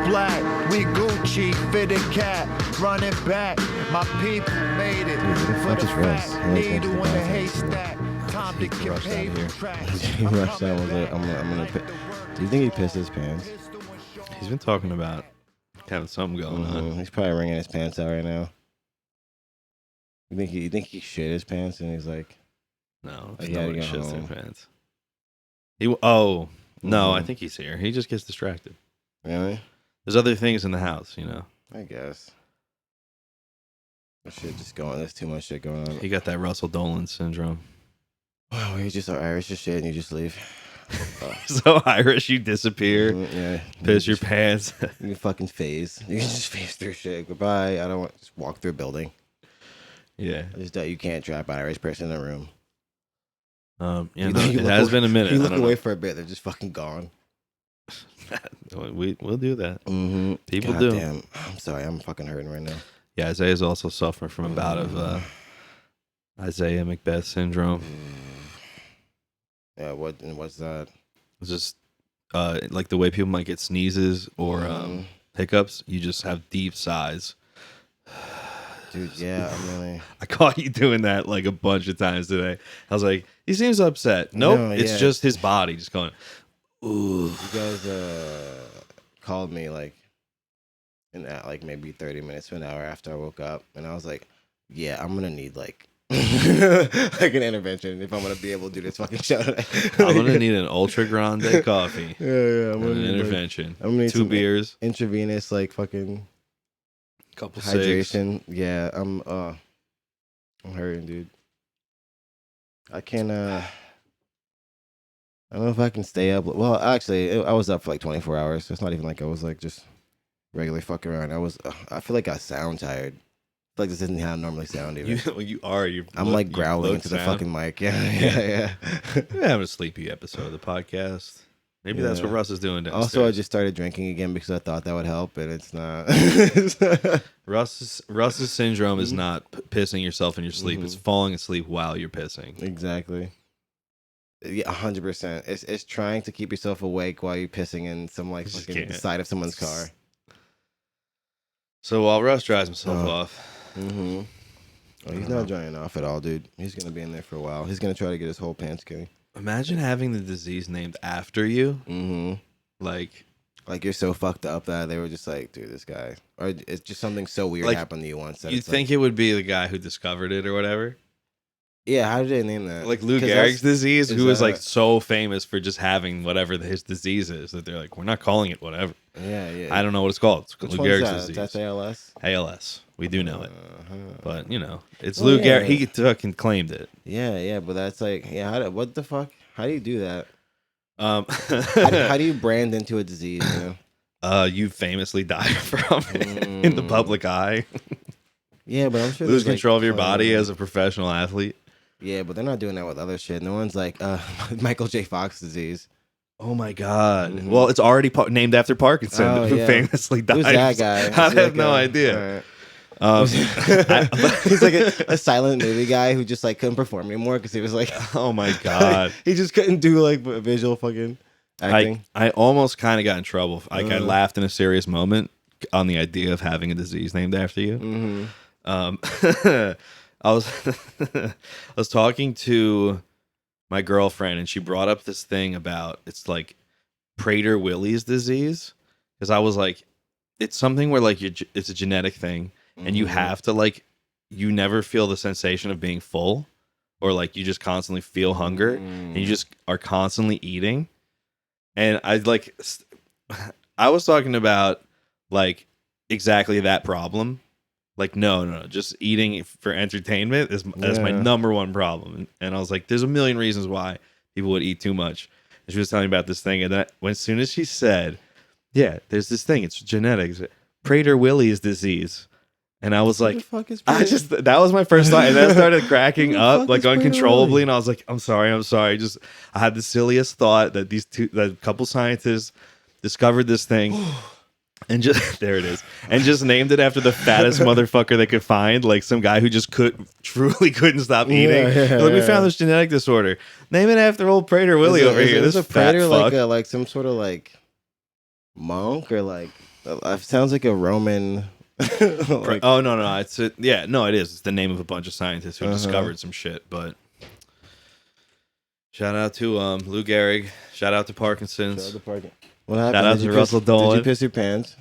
black. We Gucci, fitted cat, running back. My people made it. For the fact, needle in the haystack. Time to get paid for tracks. He rushed out and was like, I'm gonna do you think he pissed his pants? He's been talking about having something going on. He's probably wringing his pants out right now. You think he shit his pants and he's like, no, he nobody had to go shits their home. pants. No, I think he's here. He just gets distracted. Really? There's other things in the house, you know. I guess. Shit just going. There's too much shit going on. He got that Russell Dolan syndrome. Wow, you just are Irish as shit and you just leave. So Irish, you disappear, Yeah. piss your pants. You can fucking phase. You can just phase through shit. Goodbye. I don't want to just walk through a building. Yeah. I just you can't trap an Irish person in a room. It has been a minute. You look away for a bit, they're just fucking gone. We'll do that. Mm-hmm. People God do. Damn. I'm sorry. I'm fucking hurting right now. Yeah, Isaiah's also suffering from a bout of Isaiah Macbeth syndrome. Yeah, what's that? It's just like the way people might get sneezes or hiccups. You just have deep sighs. Dude, yeah, I'm really... I caught you doing that like a bunch of times today. I was like, he seems upset. Nope, No, it's yeah. just his body just going, ooh. You guys called me like maybe 30 minutes to an hour after I woke up, and I was like, yeah, I'm gonna need like like an intervention if I'm gonna be able to do this fucking show today. I'm gonna need an ultra grande coffee. Yeah, I'm and gonna an need intervention. I'm gonna need 2 some beers, intravenous like fucking couple cigs. hydration. Yeah, I'm hurting, dude. I can't I don't know if I can stay up. Well, actually, I was up for like 24 hours. So it's not even like I was like just regularly fucking around. I feel like I sound tired. I feel like this isn't how I normally sound even. I'm like growling into the fucking mic. Yeah. We're having a sleepy episode of the podcast. Maybe that's what Russ is doing downstairs. Also, I just started drinking again because I thought that would help, and it's not. Russ's syndrome is not pissing yourself in your sleep. It's falling asleep while you're pissing. Exactly. Yeah, 100%. It's trying to keep yourself awake while you're pissing in some like fucking the side of someone's car. So while Russ dries himself off. Mm-hmm. Oh, he's not drying off at all, dude. He's gonna be in there for a while. He's gonna try to get his whole pants skinny. Imagine having the disease named after you. Mm-hmm. Like you're so fucked up that they were just like, dude, this guy. Or it's just something so weird happened to you once. You'd think it would be the guy who discovered it or whatever. Yeah, how did they name that? Like Lou Gehrig's disease, who was like so famous for just having whatever his disease is that they're like, we're not calling it whatever. Yeah. I don't know what it's called. It's Which Lou Gehrig's disease. That's ALS? ALS. We do know it. But, you know, it's Lou Gehrig. He fucking claimed it. Yeah, but that's like, what the fuck? How do you do that? How do you brand into a disease, you know? You famously die from it in the public eye. Yeah, but I'm sure lose control of your body as a professional athlete. Yeah, but they're not doing that with other shit. No one's like Michael J. Fox disease. Oh my god! Mm-hmm. Well, it's already named after Parkinson, who famously died. Who's that guy? I have no idea. He's like a silent movie guy who just like couldn't perform anymore because he was like, oh my god, he just couldn't do like visual fucking acting. I almost kind of got in trouble. Like I laughed in a serious moment on the idea of having a disease named after you. Mm-hmm. I was talking to my girlfriend and she brought up this thing about it's like Prader-Willi's disease, because I was like, it's something where like it's a genetic thing and you have to like, you never feel the sensation of being full, or like you just constantly feel hunger and you just are constantly eating. And I was talking about like exactly that problem. Like, no, just eating for entertainment is my number one problem. And I was like, there's a million reasons why people would eat too much. And she was telling me about this thing. And then as soon as she said, yeah, there's this thing, it's genetics, Prader-Willi's disease. And I was like, that was my first thought. And then I started cracking up like uncontrollably. And I was like, I'm sorry. I had the silliest thought that that couple scientists discovered this thing. And just there it is, and just named it after the fattest motherfucker they could find, like some guy who just truly couldn't stop eating. We found this genetic disorder. Name it after old Prader-Willi over here. This a fat Prader fuck. like some sort of like monk or like Sounds like a Roman. Oh no, it is. It's the name of a bunch of scientists who discovered some shit. But shout out to Lou Gehrig. Shout out to Parkinson's. What happened? Shout out to Russell Dolan. Did you piss your pants?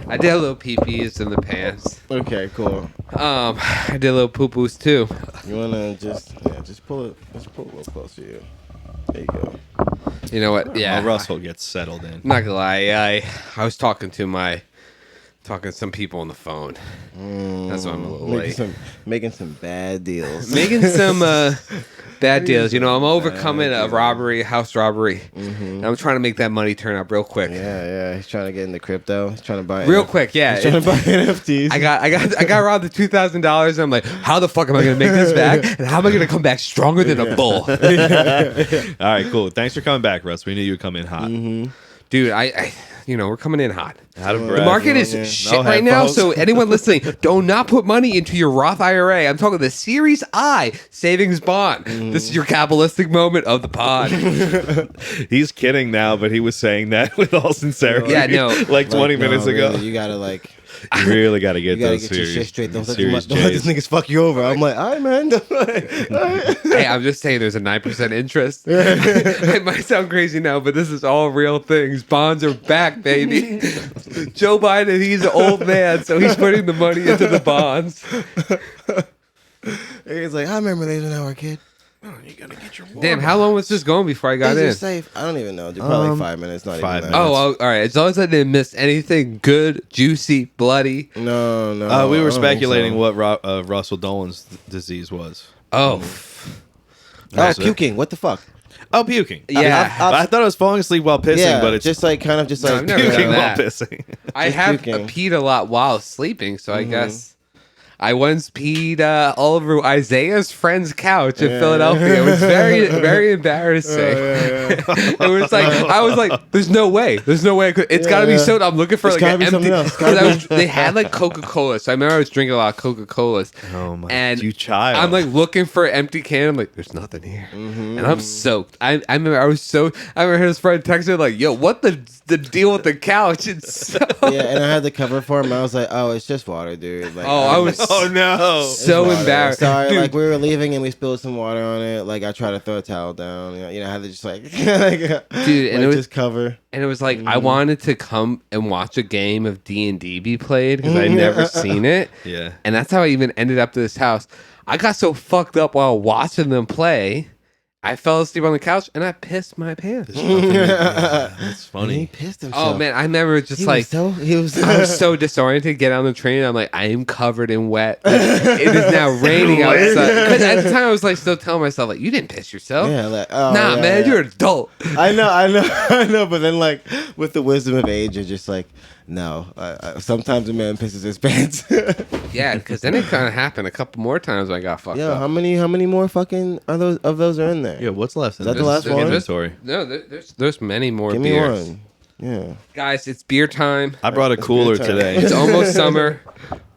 I did a little pee-pees in the pants. Okay, cool. I did a little poo-poos too. You wanna just pull it? Just pull it a little closer to you. There you go. You know what? Yeah, Russell gets settled in. I'm not gonna lie, I was talking to some people on the phone. That's why I'm a little late. Making some bad deals. Making some bad deals. You know, I'm overcoming a house robbery. And I'm trying to make that money turn up real quick. Yeah. He's trying to get into crypto. He's trying to buy real quick. Yeah, he's trying to buy NFTs. I got robbed of $2,000. And I'm like, how the fuck am I gonna make this back? And how am I gonna come back stronger than a bull? All right, cool. Thanks for coming back, Russ. We knew you'd come in hot. Dude, I we're coming in hot. Out of breath. The market is shit right now, so anyone listening, do not put money into your Roth IRA. I'm talking the Series I savings bond. This is your capitalistic moment of the pod. He's kidding now, but he was saying that with all sincerity. Yeah, no. like 20 minutes ago. Really, you gotta You really got to get those your series. shit straight. Don't let Series these niggas fuck you over. I'm like, all right, man. Hey, I'm just saying there's a 9% interest. It might sound crazy now, but this is all real things. Bonds are back, baby. Joe Biden, he's an old man, so he's putting the money into the bonds. He's like, I remember these when I was a kid. Oh, you gotta get your Damn, how long was this going before I got in? Safe. I don't even know. Dude, probably 5 minutes. Not 5 even minutes. All right. As long as I didn't miss anything good, juicy, bloody. No. We I were don't speculating think what Russell Dolan's disease was. Oh. puking. What the fuck? Oh, puking. Yeah. I thought I was falling asleep while pissing, but it's just like I've never done puking while that. pissing. I have puking. peed a lot while sleeping, so I guess I once peed all over Isaiah's friend's couch in Philadelphia. It was very, very embarrassing. It was like I was like, "There's no way. It's got to be soda." I'm looking for It's like an gotta be empty. something else. They had like Coca-Cola, so I remember I was drinking a lot of Coca-Colas. Oh my! And you child! I'm like looking for an empty can. I'm like, "There's nothing here," and I'm soaked. I remember I remember his friend texted like, "Yo, what the deal with the couch?" It's so and I had the cover for him. I was like, "Oh, it's just water, dude." Like, I was oh no! so embarrassed. Sorry, Dude. like we were leaving and we spilled some water on it. Like I tried to throw a towel down. You know, I had to just like, Dude, and it was just cover. And it was like I wanted to come and watch a game of D&D be played because I'd never seen it. Yeah, and that's how I even ended up to this house. I got so fucked up while watching them play. I fell asleep on the couch and I pissed my pants. that's funny. He pissed himself. Oh man, I remember just He like was I was so disoriented. Get on the train, I'm like, I am covered in wet. Like, it is now raining outside. Because at the time, I was like, still telling myself, like, you didn't piss yourself. Yeah, like, Man, you're an adult. I know. But then, like, with the wisdom of age, you're just like, no. Sometimes a man pisses his pants. Yeah, because then it kind of happened a couple more times when I got fucked up. How many more fucking of those are in there? Yeah, what's left? Is that the last one? Inventory. No, there's many more Give me beers. one. Yeah. Guys, it's beer time. I brought a cooler good time. today. It's almost summer.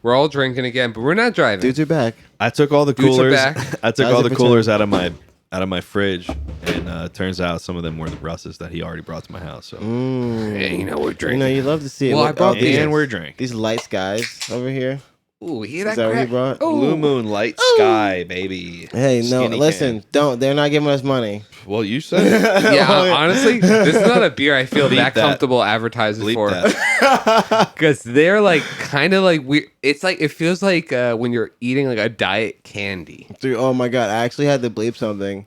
We're all drinking again, but we're not driving. Dudes are back. I took all the Dudes are coolers. back. I took Guys all are the coolers out of my fridge, and it turns out some of them were the Russ's that he already brought to my house. So Yeah, we're drinking. You know, you love to see it. Well, I brought beer. and we're drinking. These light skies over here. Ooh, hear Is that that what he crack? brought? Ooh. Blue Moon Light Sky, baby. Hey, no, Skinny listen, can. don't. They're not giving us money. Well, you said Yeah, honestly, this is not a beer I feel Bleep that that. comfortable advertising bleep for. that. Because they're like kind of like weird. It's like it feels like when you're eating like a diet candy. Dude, oh my god, I actually had to bleep something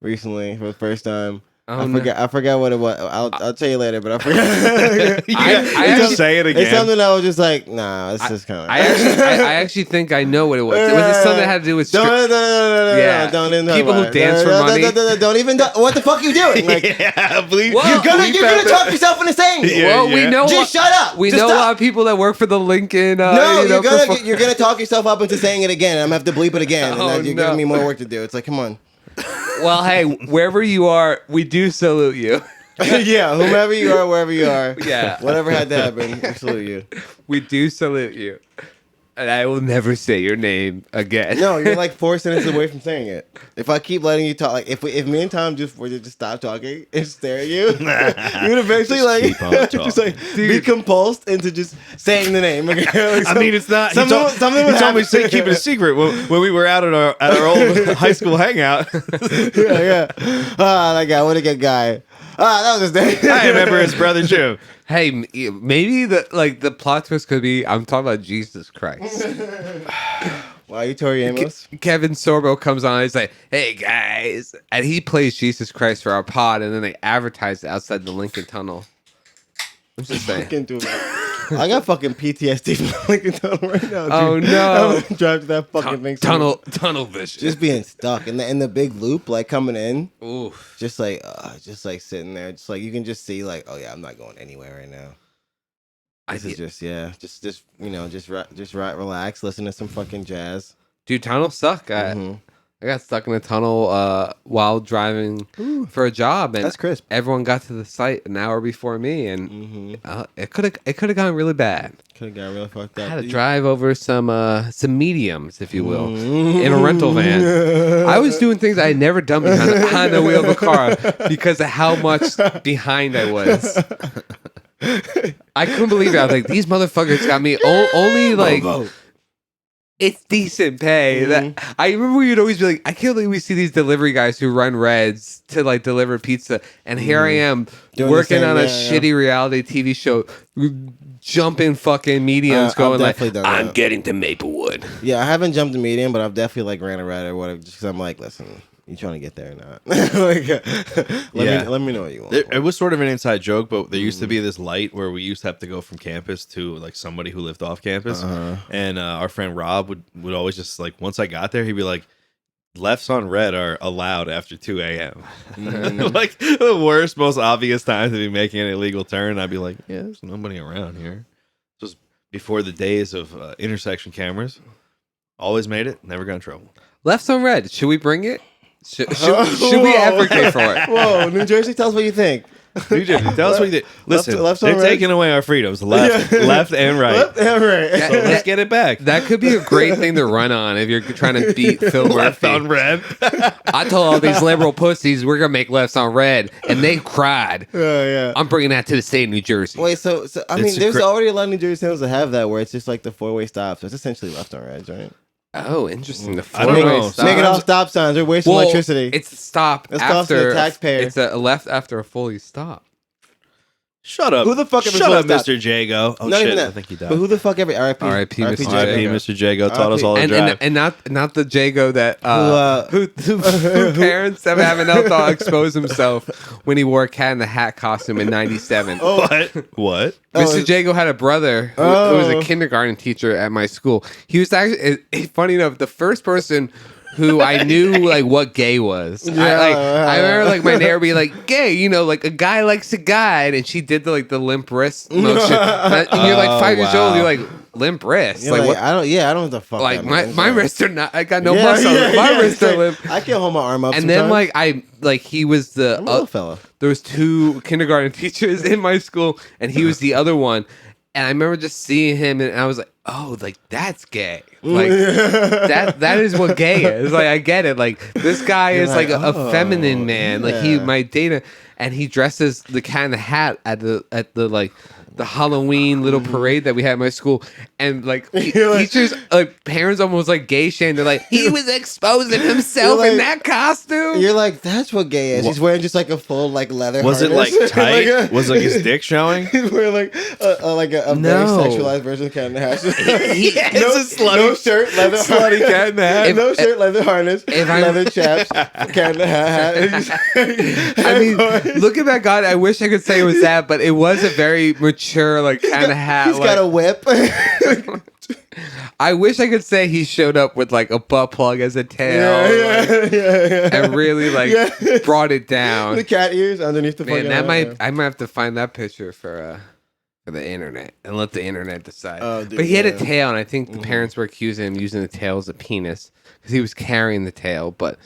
recently for the first time. Oh, I forgot what it was. I'll tell you later, but I forgot. You I just say it It's again. something I was just like, nah, it's just kind of. I actually think I know what it was. Was it something that had to do with No, Yeah. don't even talk People about who it. dance for money. Don't even. What the fuck are you doing? Like, yeah, bleep. Well, you're gonna bleep talk yourself into saying it. Yeah, Well, we know. Just shut up. We Just know a stop. lot of people that work for the Lincoln. No, perfor- you're gonna talk yourself up into saying it again. I'm gonna have to bleep it again, and Oh, then you're no. giving me more work to do. It's like, come on. Well, hey, wherever you are, we do salute you. Yeah, whomever you are, wherever you are. Yeah. Whatever had to happen, I salute you. We do salute you. and I will never say your name again. No, you're like 4 sentences away from saying it. If I keep letting you talk, like if me and Tom just were to just stop talking and stare at you, you would eventually Just like keep on just like be compulsed into just saying the name. Like, I mean, it's not. Something would He told me happen. to keep it a secret when we were out at our old high school hangout. yeah. Ah, that guy, what a good guy. Ah, that was his name. I remember his brother Jim. Hey, maybe the plot twist could be I'm talking about Jesus Christ. Why you Tori Amos? Kevin Sorbo comes on. He's like, "Hey guys," and he plays Jesus Christ for our pod, and then they advertise it outside the Lincoln Tunnel. I'm just saying. I got fucking PTSD from the Lincoln Tunnel right now. Dude. Oh no! I'm drive to that fucking thing. Tunnel vision. Just being stuck in the big loop, like coming in. Oof. Just like sitting there, just like you can just see, like, oh yeah, I'm not going anywhere right now. This is just relax, listen to some fucking jazz. Dude, tunnels suck. I got stuck in a tunnel while driving for a job, and That's crisp. everyone got to the site an hour before me, and it could have gone really bad. Could have got really fucked up. I had to drive over some mediums, if you will, in a rental van. I was doing things I had never done behind the wheel of a car because of how much behind I was. I couldn't believe it. I was like, these motherfuckers got me only like. It's decent pay. That I remember we'd always be like, I can't believe we see these delivery guys who run Reds to like deliver pizza, and here I am working on a shitty reality TV show, jumping fucking mediums, going like, I'm getting to Maplewood. Yeah, I haven't jumped a medium, but I've definitely like ran a red or whatever, just because I'm like, listen, you trying to get there or not? Let me know what you want. It was sort of an inside joke, but there used to be this light where we used to have to go from campus to like somebody who lived off campus, and our friend Rob would always just like, once I got there, he'd be like, lefts on red are allowed after 2 a.m. Like the worst, most obvious time to be making an illegal turn. I'd be like, yeah, there's nobody around here. This was before the days of intersection cameras. Always made it, never got in trouble. Lefts on red. Should we bring it? Should we advocate for it? Whoa, New Jersey, tell us what you think. New Jersey, tell us what you did. Listen, left they're on red? taking away our freedoms, left and right. Left and right. So let's get it back. That could be a great thing to run on if you're trying to beat Phil Left Murphy. on red. I told all these liberal pussies we're gonna make lefts on red, and they cried. Yeah. I'm bringing that to the state of New Jersey. Wait, so I mean, It's there's already a lot of New Jersey towns that have that, where it's just like the 4-way stop. So it's essentially left on red, right? Oh, interesting. The I don't four-way know. stop. Make it all stop signs. They're wasting Well, electricity. It's a stop It's costing after the taxpayer. It's a left after a fully stop. Shut up. Who the fuck ever Shut up, stopped? Mr. Jago. Oh, Not shit. even that. I think he died. But who the fuck ever? R.I.P. R.I.P. Mr. R.I.P. Jago. Mr. Jago taught us all to drive. And not the Jago that who parents have Avenel expose himself when he wore a Cat in the Hat costume in '97. What? Mr. Jago had a brother who was a kindergarten teacher at my school. He was actually, funny enough, the first person who I knew like what gay was. I remember like my neighbor being like, gay, you know, like a guy likes a guy, and she did the limp wrist motion. And you're like 5 years old, you're like, limp wrist. You're like what? I don't know what the fuck. Like that means. my wrists are not. I got no muscle. My wrists are limp. I can't hold my arm up. And sometimes. then he was the I'm a little fella. There was 2 kindergarten teachers in my school, and he was the other one. And I remember just seeing him, and I was like, "Oh, like that's gay. Like that is what gay is. Like I get it. Like this guy is like a feminine man. Like he might date her, and he dresses the Cat in the Hat at the like the Halloween little parade that we had at my school, and like teachers, like parents, almost like gay shame. They're like, he was exposing himself in that costume. You're like, that's what gay is. He's wearing just like a full like leather. Was it harness. like tight? Was like his dick showing? He's wearing like a very sexualized version of Cat in the Hat. It's a slutty, no shirt, leather slutty Cat in the Hat. No shirt, leather harness, leather chaps, Cat in the Hat. I mean, looking back on it, I wish I could say it was that, but it was a very mature, like kind of hat. He's got a whip. I wish I could say he showed up with like a butt plug as a tail, and really like brought it down. The cat ears underneath the Man, fucking. I might have to find that picture for the internet and let the internet decide. Oh, dude, but he had a tail, and I think the parents were accusing him using the tail as a penis because he was carrying the tail, but.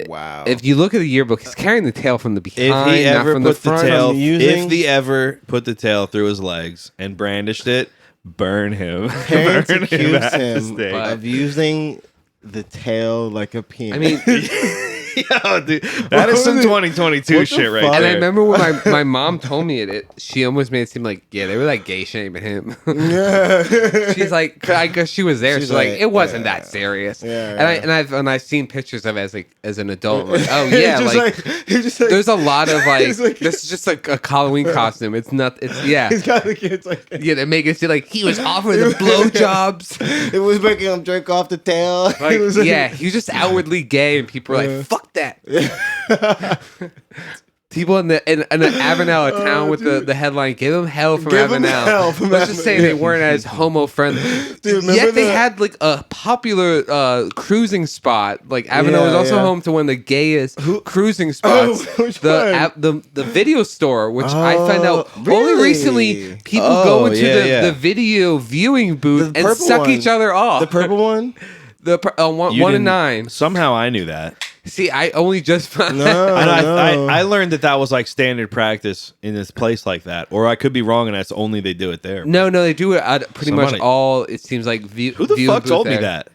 Wow! If you look at the yearbook, he's carrying the tail from the behind, If he ever not from the put the front. tail, if he ever put the tail through his legs and brandished it, burn him. Parents Burn accused at the him stake. of using the tail like a penis. I mean, Yo, dude, that is some 2022 What the shit right fuck? there. and I remember when my mom told me it, she almost made it seem like, yeah, they were like gay shaming him. She's like, I guess she was there. She's like, it wasn't that serious. Yeah, And I've seen pictures of it as an adult. I'm like, oh yeah, he's just like, there's a lot of like, he's like- this is just like a Halloween costume. It's not. It's yeah. he's got the kids like, Yeah, they make it seem like he was offering the blowjobs. it was making him jerk off the tail. Like, He was yeah, he was just outwardly gay, and people were like, "Fuck that." People in the Avenel, a town with the headline, "Give them hell from Give 'em Avenel." hell from Let's just say Avenel. they weren't as homo friendly. Dude, remember Yet they the- had like a popular cruising spot. Like Avenel was Yeah, also yeah. home to one of the gayest cruising spots. which one? The video store, which I found out only really? recently. People Oh, go into yeah. the video viewing booth The and purple suck one. each other off. The purple one? One You and didn't- 9. Somehow I knew that. See, I only just found No, And no. I learned that was like standard practice in this place like that. Or I could be wrong and that's only they do it there. No, they do it at pretty much Somebody- all. It seems like Who the viewing fuck booth told me there. that?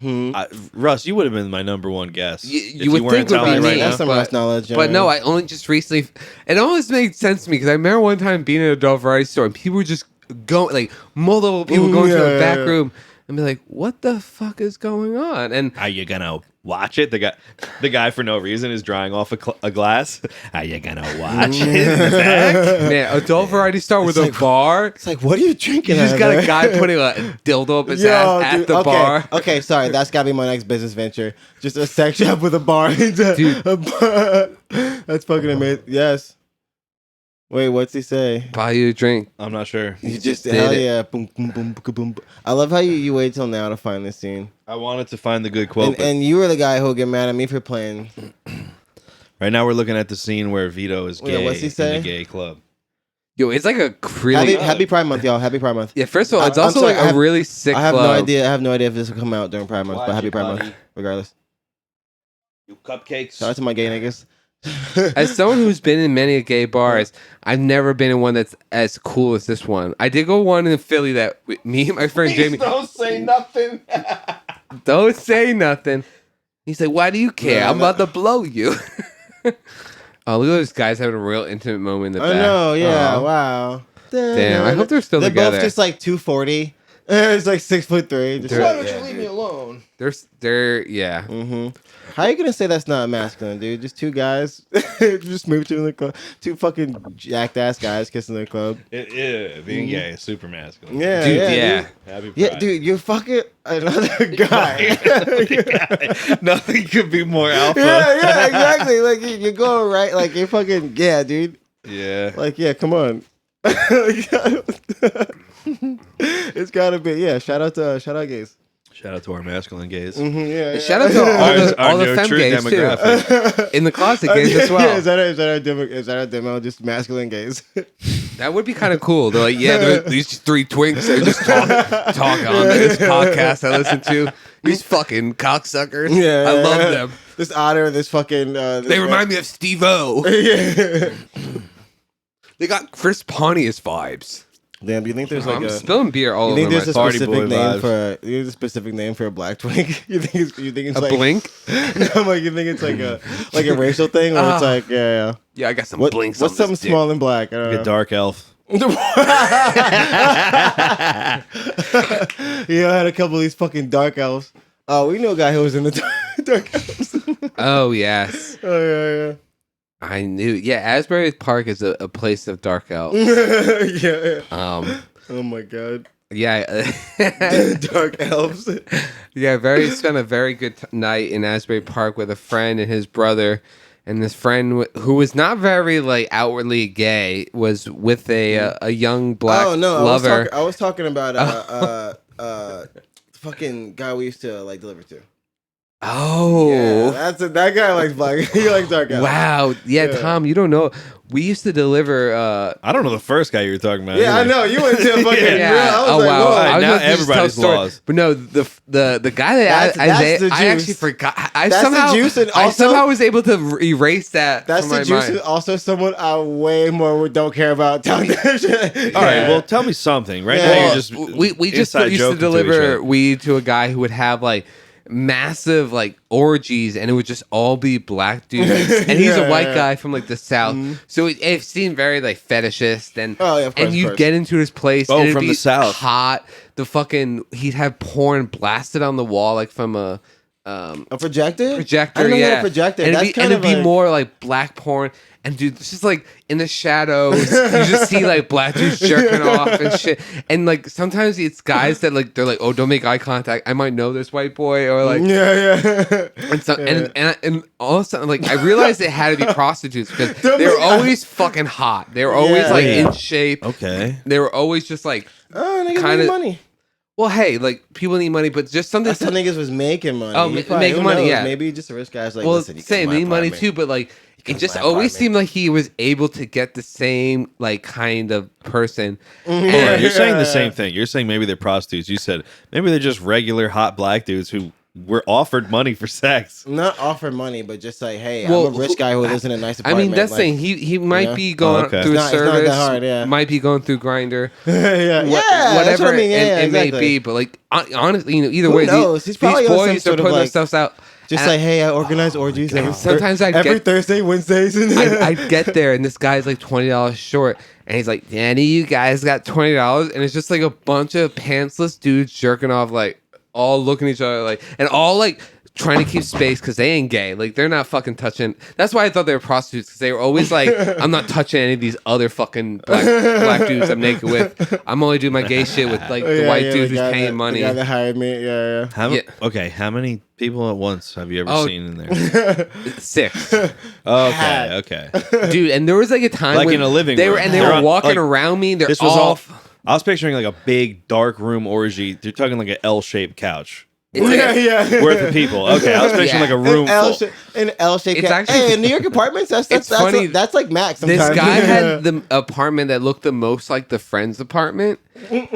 Hmm. Russ, you would have been my number one guess. You if would weren't think would telling be me me, right That's now. some but- Russ knowledge. But no, I only just recently. It always made sense to me because I remember one time being in a adult variety store and people were just going, like multiple people going to the back room and be like, "What the fuck is going on?" And Are you gonna watch it? The guy for no reason is drying off a glass. Are you gonna watch it in the back? man, adult variety store with a like- bar. It's like, what are you drinking? You just out got of a guy there? putting a dildo up his Yo, ass at dude, the okay, bar. Okay, sorry. That's got to be my next business venture. Just a sex shop with a bar. Dude. A bar. That's fucking amazing. Yes. Wait, what's he say? Buy you a drink. I'm not sure. You just, did hell it. yeah. Boom, boom, boom, boom, boom. I love how you wait till now to find this scene. I wanted to find the good quote, but And you were the guy who'll get mad at me for playing. right now we're looking at the scene where Vito is Wait, gay what's he say? in the gay club. Yo, it's like a really. Happy Pride Month, y'all. Happy Pride Month. Yeah, first of all, it's I'm also sorry, like I have- a really sick I have club. no idea. I have no idea if this will come out during Pride Month, but Watch happy it, Pride buddy. Month, regardless. You cupcakes. Shout out to my gay niggas. As someone who's been in many gay bars, I've never been in one that's as cool as this one. I did go one in Philly that me and my friend Jamie. Don't say nothing. Don't say nothing. He's like, "Why do you care? No, I'm no. about to blow you." Oh, look at those guys having a real intimate moment in the I back. know, yeah, Aw. wow. Damn, I hope they're still They're together. both just like 240. It's like 6'3". Just They're- like, Why don't you leave me alone? They're yeah. How you gonna say that's not masculine, dude? Just two guys, just moved in the club. Two fucking jacked ass guys kissing in the club. Being gay is super masculine. Yeah, Dude, yeah, yeah. dude. Happy Yeah, Pride. dude, you're fucking another guy. Nothing could be more alpha. yeah, exactly. Like you're going right. Like you're fucking yeah, dude. Yeah. Like yeah, come on. It's gotta be yeah. Shout out gays. Shout out to our masculine gays. Yeah, Shout out to all the Our femme true gays too. demographic. In the closet gays as well. Yeah, is that our demo? Just masculine gays. That would be kind of cool. They're like, yeah, they're these three twinks. They just talk on this podcast I listen to. These fucking cocksuckers. Yeah, I love yeah. them. This otter, this fucking. They remind me of Steve-O. Yeah. They got Chris Pontius vibes. Damn, do you think there's like I'm a? spilling beer all You over think my there's a party specific boy name vibes. for a? There's a specific name for a black twink. You think it's a like blink? I'm like you think it's like a racial thing, or it's like yeah. Yeah, I got some What, blinks. what's on something this dick. small and black? I don't A know. dark elf. Yeah, I had a couple of these fucking dark elves. Oh, we know a guy who was in the dark elves. Oh yes, Oh I knew. Yeah, Asbury Park is a place of dark elves. yeah. Oh my god. Yeah, Dark elves. yeah. Spent a very good night in Asbury Park with a friend and his brother, and this friend who was not very like outwardly gay was with a young black lover. I was talking about the fucking guy we used to like deliver to. Oh, that guy likes black. He likes dark guys. wow. Yeah, Tom, you don't know. We used to deliver. I don't know the first guy you were talking about. Yeah, I either. know. You went to a fucking Yeah. real. I was like, wow. whoa. I was now about to just tell everybody's a story. lost. But no, the guy that That's Isaiah, the I juice. actually forgot. I That's the somehow, juice, and I also- somehow was able to erase that. That's from the my juice, mind. and also someone I way more don't care about telling that shit. All right, well, tell me something. Right Yeah. now, Well, you're just we just inside used to joking each deliver other. weed to a guy who would have like massive like orgies, and it would just all be black dudes. And he's a white guy from like the south, so it seemed very like fetishist. And Oh, yeah, of course, and of you'd course. get into his place. Oh, and it'd from be the south. hot. The fucking he'd have porn blasted on the wall like from a projector? projector. I didn't know he yeah, had a projector. And That's it'd be, kind and of it'd be like- more like black porn. And dude, it's just like in the shadows, you just see like black dudes jerking off and shit. And like sometimes it's guys that like they're like, oh, don't make eye contact. I might know this white boy, or like Yeah. and so and all of a sudden like I realized it had to be prostitutes because Don't they were make- always fucking hot. They were always like Yeah. in shape. Okay. They were always just like, Oh, niggas Kinda- need money. well, hey, like people need money, but just something. That's how niggas was making money. Oh, He probably- making who money, knows? yeah. Maybe just a rich guy's like, well, listen, you same, come to my need money apartment. too, but like come it to just my always apartment. seemed like he was able to get the same like kind of person. Hold on, you're saying the same thing. You're saying maybe they're prostitutes. You said maybe they're just regular hot black dudes who were offered money for sex. Not offer money, but just like, hey, Well, I'm a rich guy who lives in a nice I apartment. mean, that's like, saying he might know? be going Oh, okay. through It's a not- it's not service, that hard, yeah. might be going through Grinder, yeah, yeah, whatever that's what I mean. Yeah, it may exactly. be. But like honestly, either Who way, knows? He's probably these on some boys are sort of, putting like, themselves out. Just And like, hey, I organize orgies every Sometimes I'd every get- Thursday, Wednesdays, and I'd get there and this guy's like $20 short, and he's like, "Danny, you guys got $20," and it's just like a bunch of pantsless dudes jerking off, like all looking at each other, like, and all like trying to keep space because they ain't gay, like they're not fucking touching. That's why I thought they were prostitutes, because they were always like, "I'm not touching any of these other fucking black dudes I'm naked with. I'm only doing my gay shit with like the white dude who's paying money." The guy that hired me, yeah. Okay, how many people at once have you ever Oh. seen in there? 6, Okay. dude, and there was like a time Like when in a living they room. were and they They're were on- walking like, around me. They're This was all. I was picturing like a big dark room orgy. You're talking like an L-shaped couch Yeah. worth of people. Okay, I was picturing Yeah. like a room full. An L-shaped. It's cat. actually- hey, in New York apartments, that's It's funny. That's like max. This Sometimes. guy had the apartment that looked the most like the friend's apartment,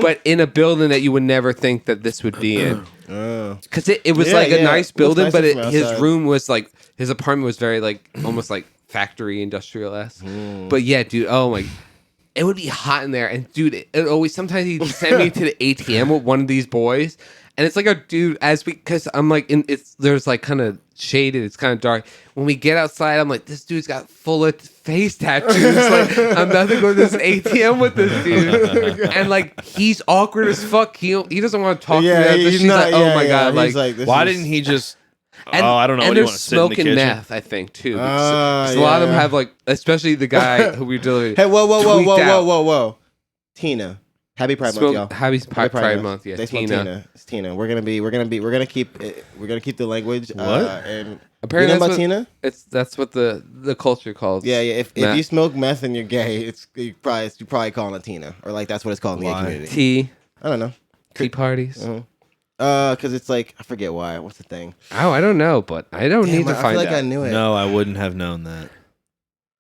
but in a building that you would never think that this would be in. Because it was Yeah, like a yeah. nice Looks building, nicer but from his outside. room was like, his apartment was very like almost like factory industrial-esque. But yeah, dude, oh my, it would be hot in there. And dude, it always, sometimes he'd send me to the ATM with one of these boys. And it's like a dude, because I'm like, there's like kind of shaded, it's kind of dark. When we get outside, I'm like, this dude's got full of face tattoos. Like, I'm about to go to this ATM with this dude. And like, he's awkward as fuck. He doesn't want to talk to me. Yeah, After. he's She's not. like, oh yeah, my yeah. God. He's Like, this Why is- didn't he just? and, I don't know. And What do you they're want to sit in the smoking kitchen? meth, I think, too. Ah, So a lot of them yeah. have like, especially the guy who we delivered. Hey, whoa, tweaked out. whoa! Tina, happy Pride Month, y'all. Happy Pride Month, yeah. They smoke Tina. Tina. It's Tina. We're gonna keep the language. What? And Apparently you know that's about what- Tina? That's what the culture calls. Yeah. If meth. you smoke meth and you're gay, you're probably calling it Tina, or like that's what it's called in the gay Why? community. Tea I don't know. parties. Because it's like I forget why. What's the thing? Oh, I don't know, but I don't need to I find feel like out. I knew it. No, I wouldn't have known that.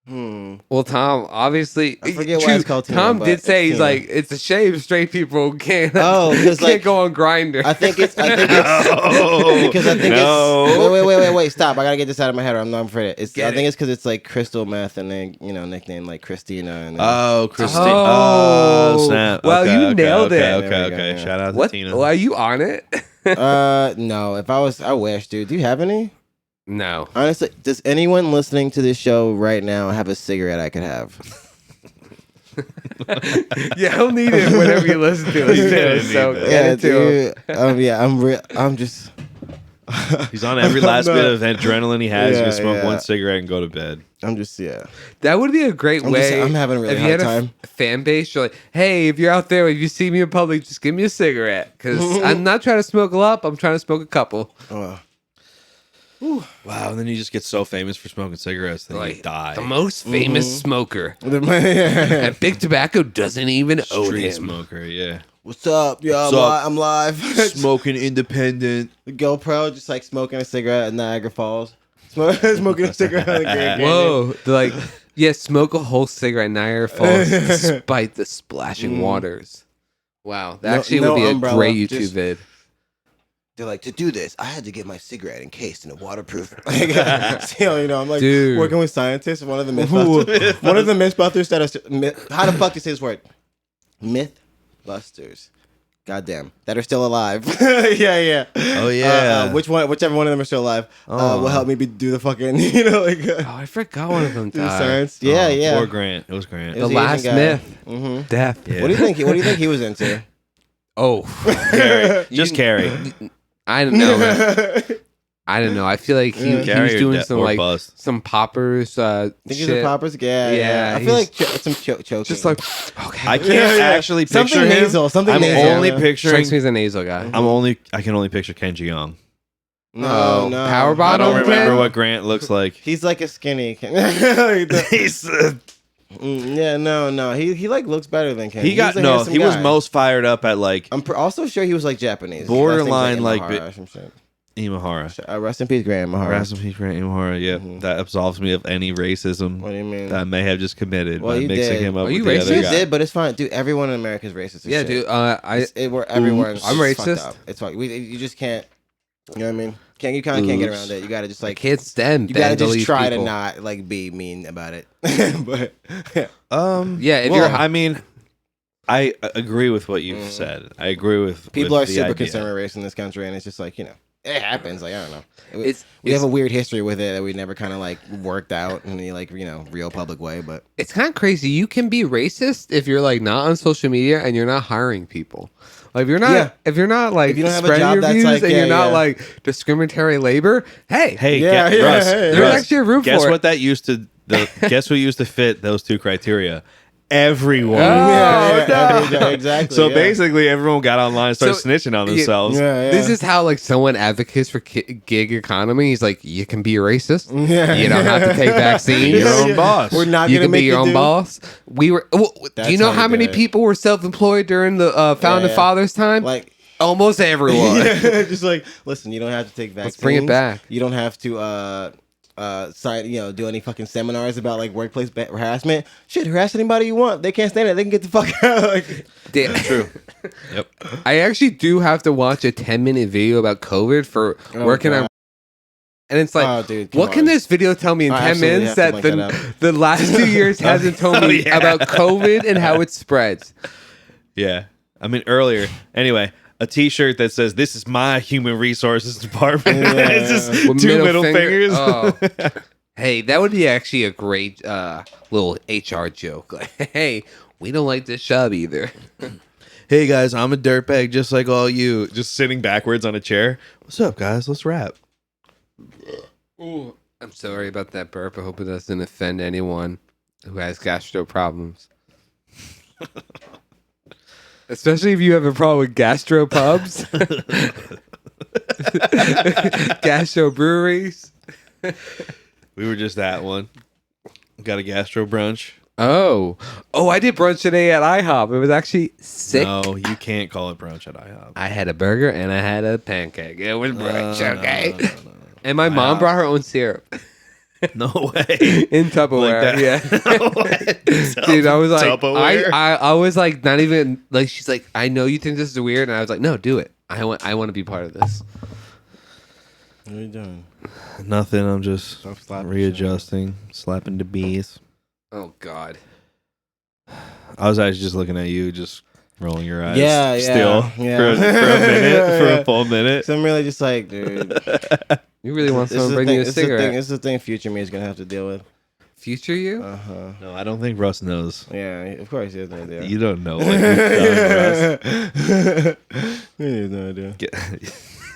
Well, Tom, obviously, I forget why it's called Tina, Tom but did say it's he's Tina. like, it's a shame straight people can't. Oh, 'cause, can't like, go on Grinder. I think it's because I think No. it's wait, stop! I gotta get this out of my head, or I'm not afraid. I Get think it's because it's like crystal meth, and then nicknamed like Christina. And then, Oh, Christine. Oh. Oh, snap. Well, Okay, you okay, nailed okay, it. Okay, There we go, okay. yeah. Shout out to what? Tina. Well, are you on it? no. If I wish, dude. Do you have any? No. Honestly, does anyone listening to this show right now have a cigarette I could have? Yeah, he'll need it whenever you listen to He's it. gonna Too, need so that. get it to him. Yeah, I'm just. He's on every last I'm bit not- of adrenaline he has. Yeah, You smoke yeah. one cigarette and go to bed. I'm just yeah. That would be a great way. I'm having a really if you hard had time. a fan base, you're like, hey, if you're out there, if you see me in public, just give me a cigarette. Because I'm not trying to smoke a lot, I'm trying to smoke a couple. Wow, and then you just get so famous for smoking cigarettes that you Like, die. the most famous smoker. yeah. And Big Tobacco doesn't even own Street him. smoker, yeah. What's up? Yo, What's up? I'm live. Smoking independent. The GoPro just like smoking a cigarette at Niagara Falls. Smoking a cigarette at the Grand Canyon. Whoa, they're like, yeah, smoke a whole cigarette in Niagara Falls despite the splashing waters. Wow, that actually would be a umbrella, great YouTube just- vid. They're like, to do this, I had to get my cigarette encased in a waterproof. I'm like Dude. working with scientists. One of the mythbusters. One of the mythbusters that are how the fuck do you say this word? Mythbusters. Goddamn, that are still alive. yeah. Oh yeah. Whichever one of them are still alive, will help me do the fucking, Oh, I forgot one of them do the died. science. Yeah, yeah. Poor Grant. It was Grant. It The was last Asian guy. myth, Mm-hmm. death. Yeah. What do you think? What do you think he was into? Oh, Carrie. Just Carrie. I don't know, man. I don't know. I feel like he was Carrie or doing death some or like bust. some poppers. Think he's a Shit. poppers? Yeah. Yeah, I feel he's- like some choking. Just like okay. I can't Yeah. actually picture Something him. nasal. Something I'm nasal. only Yeah. picturing. Strikes me as a nasal guy. I can only picture Kenji Young. No, Power I bottom? don't remember man? what Grant looks like. He's like a skinny. He's Yeah, no. He like looks better than Ken. he got was a no. handsome He was guy. most fired up at like I'm also sure he was like Japanese. Borderline, Last name's like, Imahara or some shit. Imahara. Rest in peace, Grant Imahara. Rest in peace, Grant Imahara. Yeah, that absolves me of any racism What do you mean? that I may have just committed Well, by you mixing did. him up Are you with the other racist? You guy. did, but it's fine, dude. Everyone in America is racist. as Yeah, shit. dude. We're everyone's. I'm just fucked racist. up. It's fucked. You just can't. You know what I mean? You kind of can't get around it. You gotta just like. Kids STEM. You gotta just Bengalese try people. to not like be mean about it. But Yeah, if well, you're I mean, I agree with what you've said. I agree with people with are the super idea. concerned with race in this country, and it's just like it happens. Like I don't know. We It's have a weird history with it that we never kind of like worked out in any like real public way. But it's kind of crazy. You can be racist if you're like not on social media and you're not hiring people. Like if you're not, Yeah. if you're not like If you don't have a spreading job your that's views like- and yeah, you're not yeah. like discriminatory labor, hey, Hey, Yeah, get, yeah, Russ, hey, there's Russ, actually a room guess for what it. that used to guess what used to fit those two criteria? Everyone. exactly. So yeah. basically, everyone got online and started So- snitching on yeah, themselves. Yeah. This is how like someone advocates for gig economy. He's like, you can be a racist. Yeah. You don't have to take vaccines. Your own boss. We're not You gonna can make be your own do- boss. We were. Do That's you know how how we many did it. people were self-employed during the founding yeah. fathers' time? Like Almost everyone. just like listen, you don't have to take vaccines. Let's bring it back. You don't have to sign, do any fucking seminars about like workplace harassment. Shit, harass anybody you want. They can't stand it. They can get the fuck out. Like, Damn. True. Yep. I actually do have to watch a 10-minute video about COVID for working God. on. And it's like, Oh, dude, come what can on. this video tell me in I 10 absolutely minutes have to that link that the last 2 years hasn't told me yeah. about COVID and how it spreads? Yeah. I mean, earlier. Anyway, a T-shirt that says "This is my human resources department." Yeah. It's just With two middle fingers. Oh. Hey, that would be actually a great little HR joke. Like, hey, we don't like this job either. Hey guys, I'm a dirtbag just like all you. Just sitting backwards on a chair. What's up, guys? Let's rap. Ooh, I'm sorry about that burp. I hope it doesn't offend anyone who has gastro problems. Especially if you have a problem with gastro pubs, gastro breweries. We were just at one. Got a gastro brunch. Oh, I did brunch today at IHOP. It was actually sick. No, you can't call it brunch at IHOP. I had a burger and I had a pancake. It was brunch, okay? No. And my mom brought her own syrup No way. in Tupperware. Like that. Yeah. Dude, I was like, Tupperware? I was like, not even like, she's like, I know you think this is weird, and I was like, no, do it. I want to be part of this. what are you doing? Nothing. I'm just Stop slapping readjusting, slapping the bees. Oh God. I was actually just looking at you, just rolling your eyes. Yeah, Still yeah. for a minute, for a full minute. So I'm really just like, dude. You really want This is someone to the bring thing. you a This is the thing. cigarette? This is the thing. Future me is gonna have to deal with. Future you? No, I don't think Russ knows. Yeah, of course he has no idea. You don't know what you've done, Russ. He has no idea.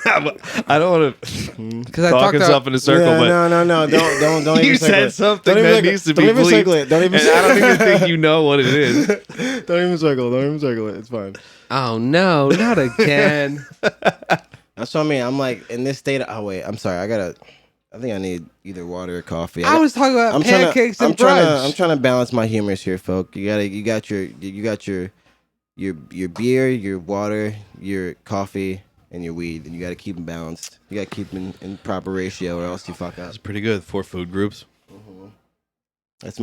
I don't want to Because I talk talked himself to in a circle, Yeah, but no. Don't you even circle said it. something Don't even that circle- needs to be Don't even circle bleeped. it. Don't even. And I don't even think you know what it is. Don't even circle. Don't even circle it. It's fine. oh no, not again. That's what I mean. I'm like in this state. Oh wait, I'm sorry. I think I need either water or coffee. I was talking about pancakes and brunch. I'm trying to balance my humors here, folk. You got your your beer, your water, your coffee, and your weed, and you got to keep them balanced. You got to keep them in proper ratio, or else you fuck up. That's pretty good. 4 food groups. That's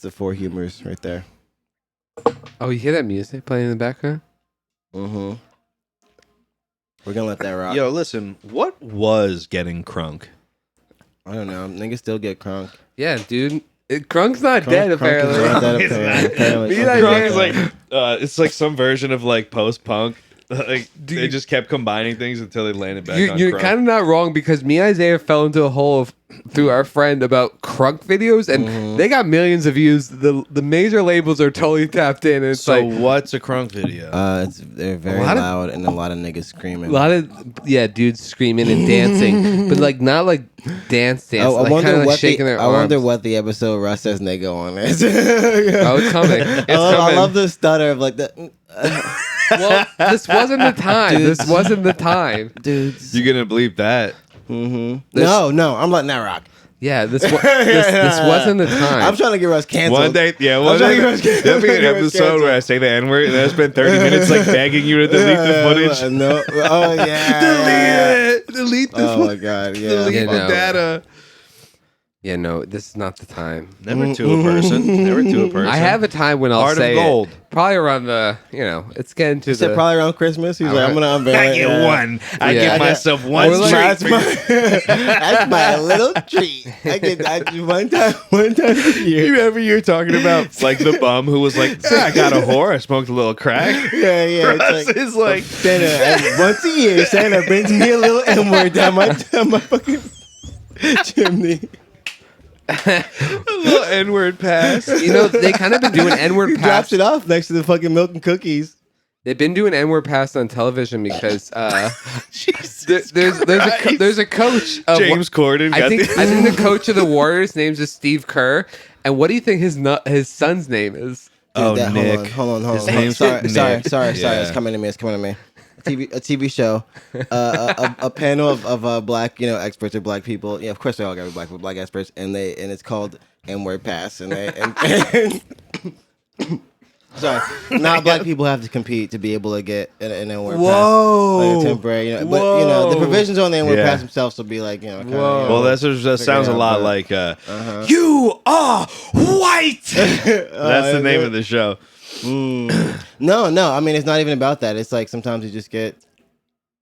the 4 humors right there. Oh, you hear that music playing in the background? Mm-hmm. We're gonna let that rock. Yo, listen. What was getting crunk? I don't know. Niggas still get crunk. Yeah, dude. Crunk's not dead, apparently. Crunk is not dead, It's apparently. Crunk is like it's like some version of like post punk. Like they just kept combining things until they landed back on You're crunk. kind of not wrong, because me and Isaiah fell into a hole through our friend about crunk videos, and they got millions of views. The major labels are totally tapped in. And it's So like what's a crunk video? They're very lot of- loud and a lot of niggas screaming. a lot of dudes screaming and dancing, but like not like dance, I like wonder kind of what like shaking their I arms. wonder what the episode Russ says nigga on is. Oh, it's coming. It's I coming. love the stutter of like the Well, this wasn't the time. Dude. This wasn't the time. dudes. You're gonna bleep that. No, I'm letting that rock. Yeah, this wasn't the time. I'm trying to get Russ canceled. One day, one trying day, to get there'll be an Russ episode canceled. where I say the N word and I spend 30 minutes like begging you to delete the footage. No. Oh yeah. Delete the Oh my god. Yeah. delete Yeah, the no. data. Yeah, no, this is not the time. Never to a person. Never to a person. I have a time when I'll Heart of say gold. it. Probably around it's getting to He said the. probably around Christmas. He's like, I'm gonna unveil I it. get one. I Yeah. give myself one Or like- treat. That's my little treat. I do one time a year. You remember you were talking about like the bum who was like, I got a whore. I smoked a little crack. Yeah. Russ is like, Santa, once a year, Santa brings me a little N-word down my fucking chimney. a little N-word pass. They kind of been doing N-word He pass. drops it off next to the fucking milk and cookies. They've been doing N-word pass on television because Jesus there's a coach of James Corden. I think the coach of the Warriors names is Steve Kerr. And what do you think his son's name is? Oh, That- Nick. Hold on. His name's Sorry. Nick. Sorry. Yeah. It's coming to me. A TV show, a panel of black experts or black people. Yeah, of course they all got to be black experts, and it's called N-word pass, and sorry, not black people have to compete to be able to get an N-word Whoa. pass, like a temporary. But Whoa. the provisions on the N-word Yeah. pass themselves will be like kinda, Well, that sounds a out, lot but- like You Are White. That's the name of the show. No. I mean, it's not even about that. It's like sometimes you just get,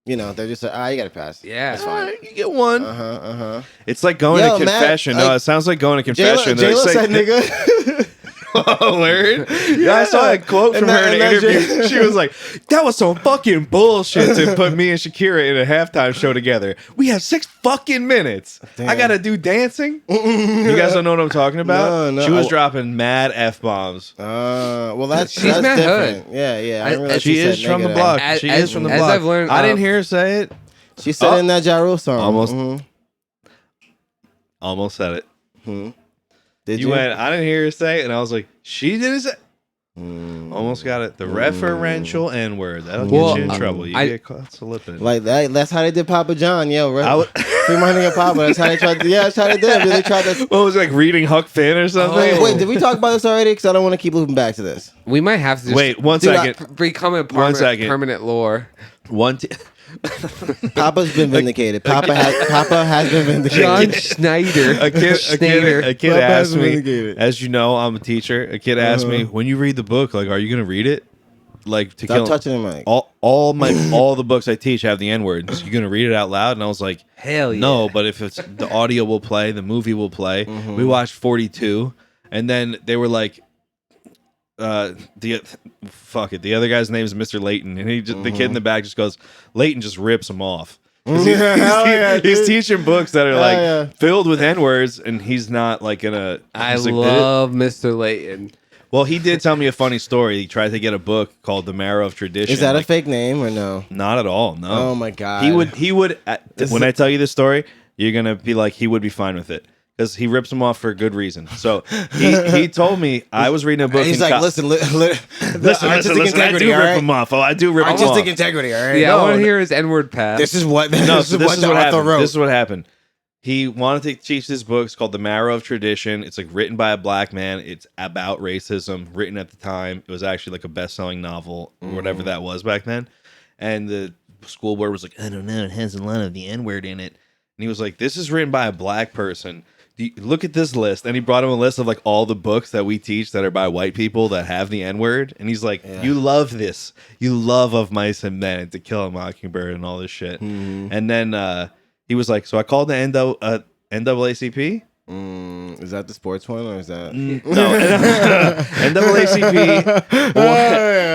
they're just like, you got to pass. Yeah. That's fine. You get one. It's like going Yo, to Matt, confession. No, like- it sounds like going to confession. J-Lo They say- said nigga. Oh, word? Yeah, I saw a quote from And her in that- an and that interview. shit- She was like, that was some fucking bullshit to put me and Shakira in a halftime show together. We have 6 fucking minutes. Damn. I got to do dancing? You guys don't know what I'm talking about? No. She was dropping mad F-bombs. Well, that's She's mad different. Yeah. I didn't realize She said is from the nigga. block. As- She as- is from the as block. I've learned, I didn't hear her say it. She said it in that Ja Rule song. Almost. Mhm. Almost said it. Did You you? went, I didn't hear her say it. And I was like, she didn't say Almost got it. The referential N-word. That'll Well, get you in trouble. You I- get caught slipping. Like that. That's how they did Papa John. Yo, right? I would- Free my nigga Papa. That's how they tried to. Yeah, that's how they did. They tried to. What was it, like reading Huck Finn or something? Wait, did we talk about this already? Because I don't want to keep looping back to this. We might have to just Wait, one Dude, second. become a One second. permanent lore. Papa's been vindicated. Papa has been vindicated. John Schneider. A kid Papa asked has me, vindicated. as you know, I'm a teacher. A kid asked me, when you read the book, like, are you going to read it? Like, to Stop kill touching the mic. all the books I teach have the N-word. So you going to read it out loud? And I was like, Hell yeah. no, but if it's the audio will play, the movie will play. We watched 42, and then they were like, the other guy's name is Mr. Layton, and the kid in the back just goes, Layton just rips him off. He's dude. teaching books that are like yeah. filled with N-words, and he's not like gonna. I he's like, love Mr. Layton. Well, he did tell me a funny story. He tried to get a book called The Marrow of Tradition. Is that like, a fake name or no? Not at all. No. Oh my god. He would. This When is- I tell you this story, you're gonna be like, he would be fine with it because he rips him off for a good reason. So he told me I was reading a book. He's in like, co- listen. listen. I do rip him off. Oh, I do rip him off. Artistic integrity. All right. Yeah, No, I want no. to hear his N-word pass. This is what. No, This is what the author happened. wrote. This is what happened. he wanted to teach this book. It's called The Marrow of Tradition. It's like written by a black man. It's about racism, written at the time. It was actually like a best-selling novel or whatever that was back then. And the school board was like, I don't know, it has a lot of the N-word in it. And he was like, this is written by a black person. Look at this list. And he brought him a list of like all the books that we teach that are by white people that have the N-word. And he's like, you love this. You love Of Mice and Men and To Kill a Mockingbird and all this shit. And then he was like, so I called the NAACP. Is that the sports one or is that No, NAACP.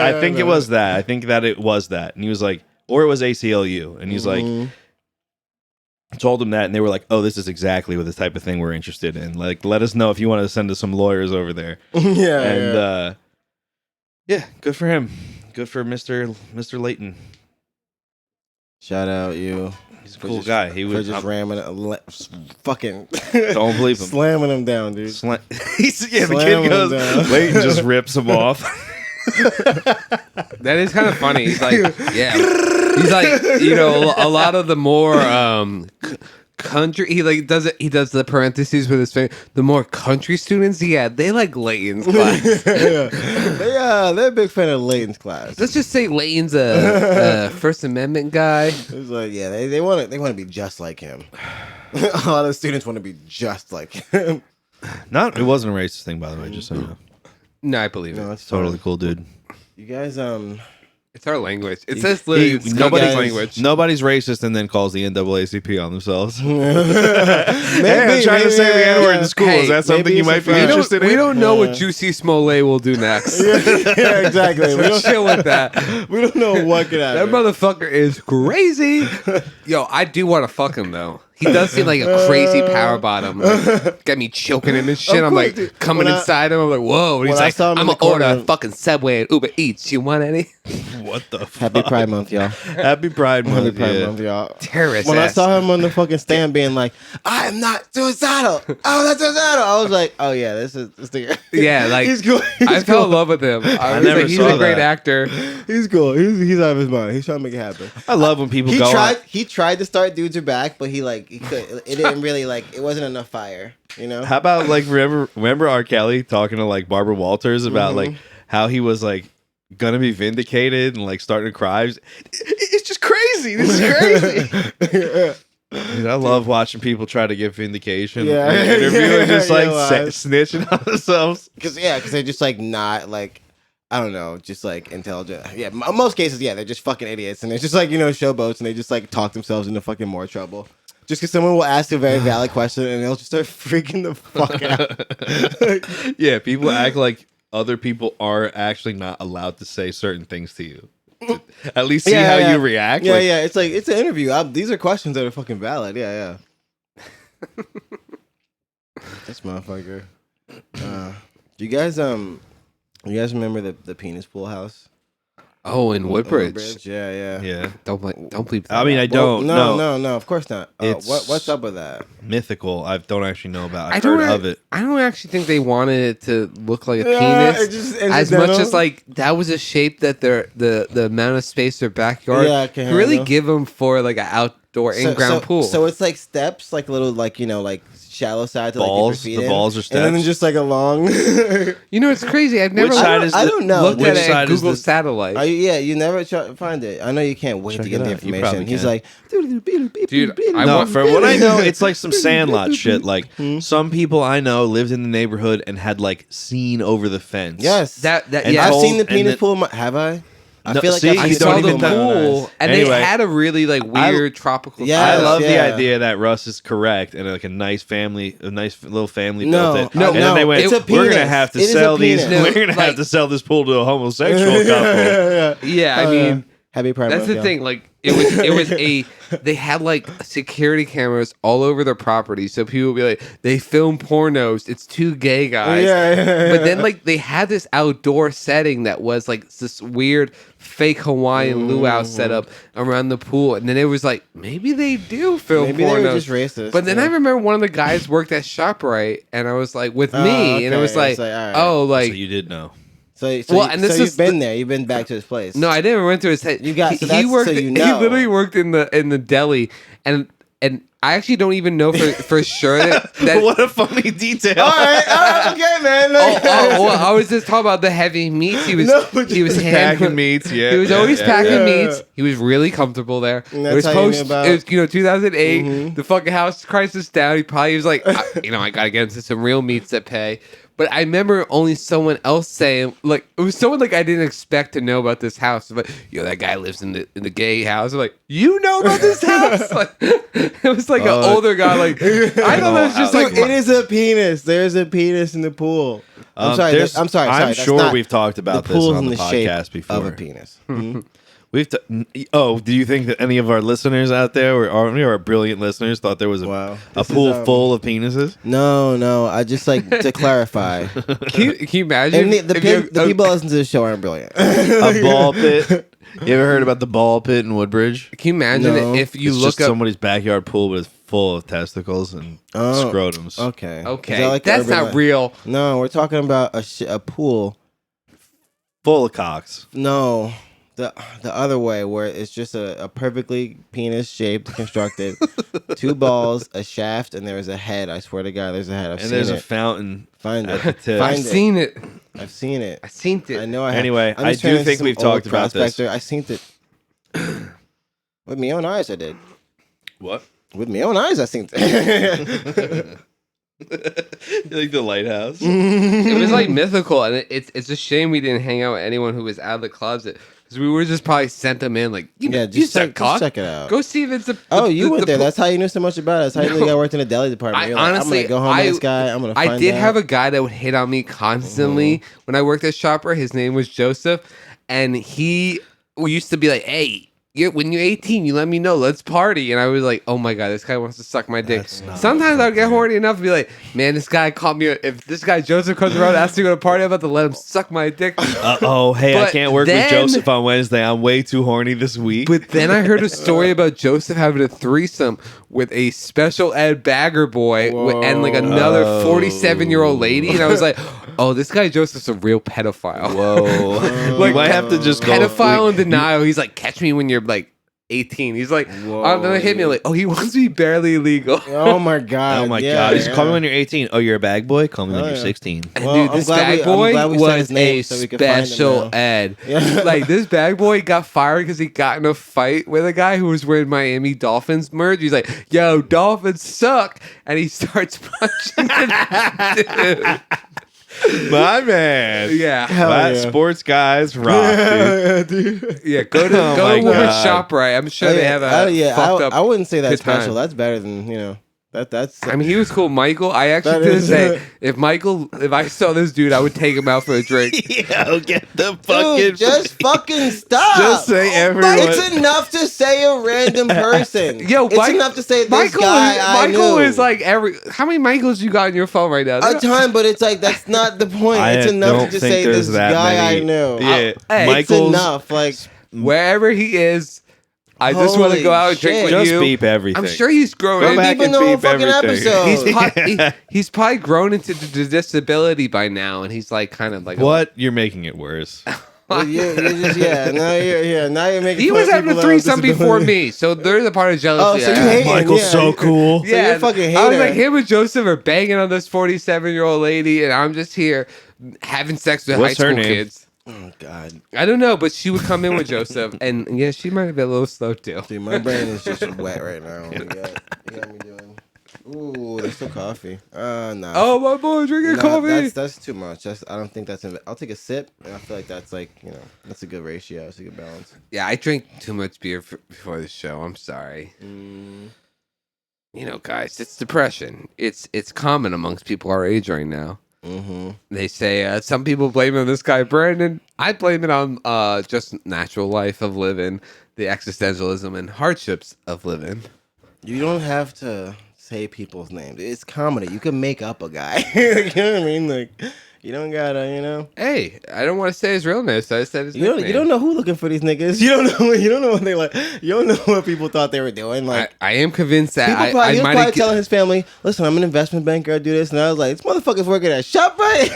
I think it was that. I think that it was that. And he was like, or it was ACLU. And he's like, told him that, and they were like, oh, this is exactly what the type of thing we're interested in. Like, let us know if you want to send us some lawyers over there. Yeah, good for him. Good for Mr. Layton. Shout out you. He's a cool guy. He was just ramming fucking don't believe him. Slamming him down, dude. The kid goes, Layton just rips him off. That is kind of funny. He's like, yeah. He's like, you know, a lot of the more country. He like does it. He does the parentheses with his finger. The more country students, they like Layton's class. They're a big fan of Layton's class. Let's just say Layton's a First Amendment guy. It's like, yeah, they want to be just like him. A lot of students want to be just like him. It wasn't a racist thing, by the way. Just so you know. No, I believe it. It's totally cool, dude. You guys, it's our language. It says literally it's nobody's language. Nobody's racist and then calls the NAACP on themselves. maybe, hey, I'm trying to say the N-word in school. Is that something you might be interested in? We don't know what Juicy Smollett will do next. yeah, exactly. We don't chill with that. We don't know what could happen. That motherfucker is crazy. Yo, I do want to fuck him though. He does seem like a crazy power bottom. Like, got me choking him and shit. I'm like coming inside him. I'm like, whoa. And he's like, I'm gonna order a fucking Subway and Uber Eats. You want any? What the fuck? Happy Pride Month, y'all. Happy Pride Month. Happy Pride Month, y'all. Terrorist. When I saw him on the fucking stand being like, I am not suicidal. I'm not suicidal. I was like, oh yeah, this the yeah, like he's cool. I fell in love with him. I was never like, he's saw a great that. actor. He's cool. He's out of his mind. He's trying to make it happen. I love when people He tried to start Dudes Are Back, but he could. It didn't really it wasn't enough fire. You know. How about like remember R. Kelly talking to like Barbara Walters about like how he was like gonna be vindicated and like starting to cry. It's just crazy. This is crazy. Dude, I love watching people try to get vindication. Yeah. In an interview and just like lies. snitching on themselves. Because they're just like not like, I don't know, just like intelligent. Yeah, in most cases, yeah, they're just fucking idiots and they're just like, you know, showboats and they just like talk themselves into fucking more trouble. Just because someone will ask a very valid question and they'll just start freaking the fuck out. Yeah, people act like other people are actually not allowed to say certain things to you. At least see how you react. Yeah, yeah. It's like, it's an interview. These are questions that are fucking valid. Yeah, yeah. This motherfucker. Do you guys remember the penis pool house? Oh, in Woodbridge. Yeah. Don't bleep that. I mean, I don't. No, of course not. It's What's up with that? Mythical. I don't actually know about. I've heard of it. I don't actually think they wanted it to look like a penis as much as like that was a shape that the amount of space their backyard could really give them for like an outdoor in-ground pool. So it's like steps, like little, like, you know, like shallow side to balls. Like, the balls are steps, and then just like a long. You know, it's crazy. I've never. I don't know. Looked at it at Google Satellite. You never find it. I know you can't wait to get the information. He's like, dude. From what I know, it's like some Sandlot shit. Like some people I know lived in the neighborhood and had like seen over the fence. Yes, I've seen the penis pool. Have I? I feel like I saw the pool, and they had a really like weird tropical. I love the idea that Russ is correct, and like a nice little family built it. No, and then they went, we're gonna have to sell these. We're gonna have to sell this pool to a homosexual couple. Yeah, I mean, Happy Pride That's Month, the thing. Like it was they had like security cameras all over their property, so people would be like, they film pornos. It's two gay guys. But then like they had this outdoor setting that was like this weird fake Hawaiian luau setup around the pool, and then it was like maybe they do film maybe pornos. They were just racist. But then I remember one of the guys worked at ShopRite, and I was like with me, and it was like, all right. oh, like so you did know. So you've been there. You've been back to his place. No, I didn't went to his head. You got. So he worked. So you know. He literally worked in the deli, and I actually don't even know for sure that What a funny detail. All right, okay, man. well, I was just talking about the heavy meats. He was Packing meats. Yeah, He was always packing yeah. meats. He was really comfortable there. And It was that's how you knew post, about- it was 2008. The fucking house crisis down. He probably was like, I gotta get into some real meats that pay. But I remember only someone else saying, like, it was someone like I didn't expect to know about this house. But that guy lives in the gay house. I'm like, you know about this house? Like, it was like an older guy. Like, I don't know. It's just like it is a penis. There's a penis in the pool. I'm sorry. I'm sorry. I'm that's sure not- we've talked about the this pool's on in the the shape podcast before. of a penis. Do you think that any of our listeners out there, or any of our brilliant listeners, thought there was Wow. a This pool is, full of penises? No. I just like to clarify. can you imagine? And the people that listen to the show aren't brilliant. A ball pit. You ever heard about the ball pit in Woodbridge? Can you imagine No. if you It's look just up? somebody's backyard pool, but it's full of testicles and scrotums. Okay. Okay, Is that like the that's urban not legend? real. No, we're talking about a pool. Full of cocks. No, the other way where it's just a perfectly penis shaped constructed, 2 balls, a shaft, and there's a head. I swear to God, there's a head. I've And seen there's it. a fountain Find at it. the tip. Find I've it. seen it. I've seen it. I seen it. I know. I have. Anyway, I'm I just turning do into think some we've old talked about this. prospector. I seen it with my own eyes. I did. What? With my own eyes, I seen it. You like the lighthouse? It was like mythical, and it's a shame we didn't hang out with anyone who was out of the closet because we would just probably sent them in like, Yeah, you just suck check, cock. just check it out. Go see if it's a. Oh, you went there. That's how you knew so much about it. That's how you knew you worked in the deli department. I You're like, honestly, I'm gonna go home to this guy. I'm gonna. I Find did out. have a guy that would hit on me constantly when I worked at Shopper. His name was Joseph, and he used to be like, "Hey, when you're 18, you let me know. Let's party." And I was like, "Oh my God, this guy wants to suck my dick." Sometimes I'll get horny enough to be like, "Man, this guy caught me. If this guy Joseph comes around asks me to go to a party, I'm about to let him suck my dick." Hey, I But can't work then- with Joseph on Wednesday. I'm way too horny this week. But then I heard a story about Joseph having a threesome with a special ed bagger boy and like another 47-year-old lady, and I was like, "Oh, this guy Joseph's a real pedophile." Whoa. Like, You might have to just go. Pedophile in denial. He's like, "Catch me when you're like 18." He's like, "Oh, then it hit me like, oh, he wants to be barely legal." Oh my God. Oh my yeah, God. Just yeah. call me when you're 18. Oh, you're a bag boy? Call me when Oh, you're yeah. 16. Well, Dude, I'm this glad bag I'm boy glad we said was his name a so we could find him special now. ed. Yeah. Like this bag boy got fired because he got in a fight with a guy who was wearing Miami Dolphins merch. He's like, "Yo, Dolphins suck," and he starts punching the dude. My man. Yeah. That yeah. sports guys rock, dude. dude. Yeah, go to Oh go my to Women's God. ShopRite. I'm sure they have a fucked up. I wouldn't say that's good time. special. That's better than that's. I mean, he was cool, Michael. I actually That did is- say if I saw this dude, I would take him out for a drink. Yo, get the fucking. Dude, just fucking stop. Just say everyone. It's enough to say a random person. Yo, it's enough to say this Michael guy I Michael knew. is like how many Michaels you got on your phone right now? A ton, but it's like that's not the point. I It's enough don't to just think say there's this that guy many. I knew. Yeah, Hey, It's Michael's. enough. Like Wherever he is, I just want to Holy go out and drink shit. with Just you. beep everything. I'm sure he's grown. Go into- back even and the whole beep fucking everything. episode. He's probably grown into the disability by now, and he's like, What? You're making it worse. Well, you're just now you're making. He fun was of having people a that have threesome before disabilities. me, so there's a part of jealousy. Oh, so I you have. hate him, Michael's yeah. so cool. So you're a fucking I was hater. like, him and Joseph are banging on this 47-year-old lady, and I'm just here having sex with What's high her school name? kids. Oh God, I don't know, but she would come in with Joseph, and yeah, she might have been a little slow too. dude, my brain is just wet right now. You got me doing. Ooh, there's still coffee. No. Oh, my boy, drinking Nah, coffee. That's too much. I don't think that's. I'll take a sip, and I feel like that's like that's a good ratio. It's a good balance. Yeah, I drink too much beer before the show. I'm sorry. You know, guys, it's depression. It's common amongst people our age right now. Mm-hmm. They say some people blame it on this guy Brandon. I blame it on just natural life of living, the existentialism and hardships of living. You don't have to say people's names. It's comedy. You can make up a guy. You know what I mean? Like, You don't gotta, you know. Hey, I don't want to say his real name, so I said his You don't know who looking for these niggas. You don't know what they like. You don't know what people thought they were doing. Like I am convinced that he was probably telling his family, "Listen, I'm an investment banker. I do this," and I was like, "This motherfucker's working at ShopRite."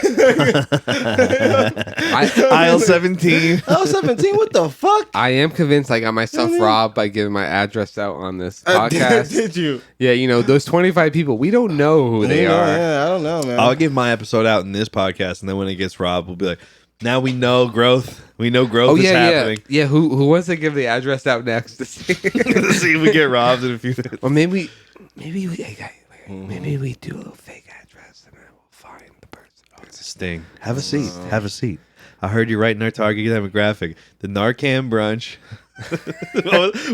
Aisle 17. Aisle 17. What the fuck? I am convinced I got myself robbed by giving my address out on this podcast. Did you? Yeah, you know those 25 people. We don't know who they are. Yeah, I don't know, man. I'll give my episode out in this podcast, and then when it gets robbed, we'll be like, now we know growth. We know growth is happening. Yeah. Who wants to give the address out next to see, To see if we get robbed in a few days. or maybe we maybe we do a little fake address and then we'll find the person. Oh, it's a sting. Have a seat. Have a seat. I heard you right in our target demographic. The Narcan brunch.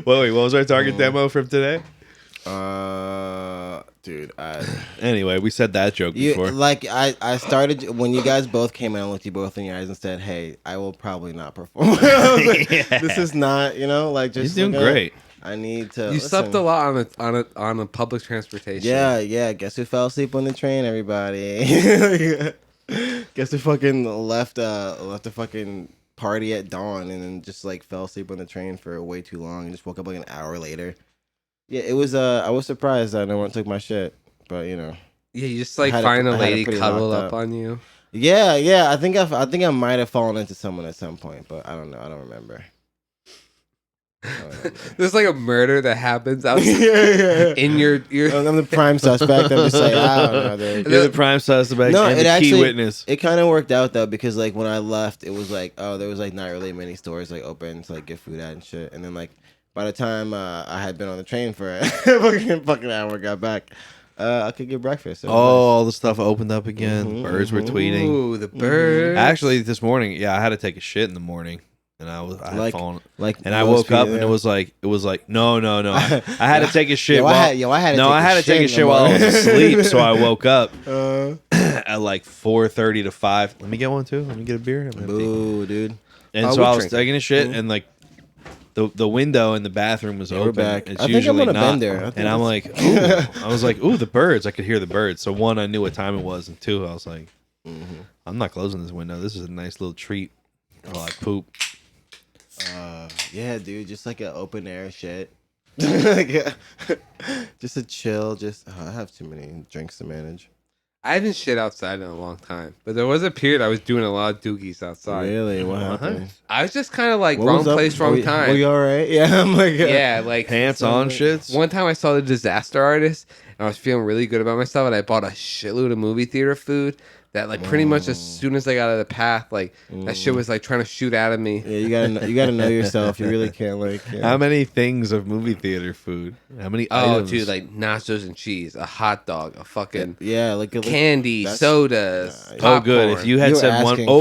What was our target demo from today? Dude, Anyway, we said that joke before. like I started when you guys both came in. I looked you both in your eyes and said, "Hey, I will probably not perform." I was like, this is not, like just. You're doing great. I need to. You slept a lot on a public transportation. Yeah. Guess who fell asleep on the train? Everybody. Guess who fucking left the fucking party at dawn and then just like fell asleep on the train for way too long and just woke up like an hour later. Yeah, it was. I was surprised that no one took my shit, but Yeah, you just like find a lady cuddle up on you. Yeah. I think I might have fallen into someone at some point, but I don't know. I don't remember. There's like a murder that happens outside in your. I'm the prime suspect. I'm just like, I don't know, dude. You're the prime suspect and the key witness. It kind of worked out though because like when I left, it was like, oh, there was like not really many stores like open to like get food at and shit, and then like. By the time I had been on the train for a fucking hour, got back, I could get breakfast. All the stuff opened up again. Birds were tweeting. Ooh, the birds. Actually, this morning, I had to take a shit in the morning, and I had fallen. And I woke up, and it was like, no. I had to take a shit. I had to take a shit while I was asleep, so I woke up at like 4:30 to 5. Let me get one too. Let me get a beer. Ooh, dude. And so I was taking a shit, and like. The window in the bathroom was open. Back. It's I think usually I'm gonna not. bend there. And I'm like, ooh. I was like, ooh, the birds. I could hear the birds. So one, I knew what time it was, and two, I was like, I'm not closing this window. This is a nice little treat while I poop. Yeah, dude, just like an open air shit. Just a chill. I have too many drinks to manage. I haven't shit outside in a long time, but there was a period I was doing a lot of doogies outside. Really? What happened? I was just kind of like wrong place, wrong time. Were you all right? Yeah, I'm like yeah, like pants on shits. One time I saw The Disaster Artist, and I was feeling really good about myself, and I bought a shitload of movie theater food. That like pretty much as soon as I got out of the path, like that shit was like trying to shoot out of me. Yeah, you gotta know yourself. You really can't like. Yeah. How many things of movie theater food? How many? Oh, items? dude, like nachos and cheese, a hot dog, a fucking like candy, sodas. Oh, good. If you had said one, you got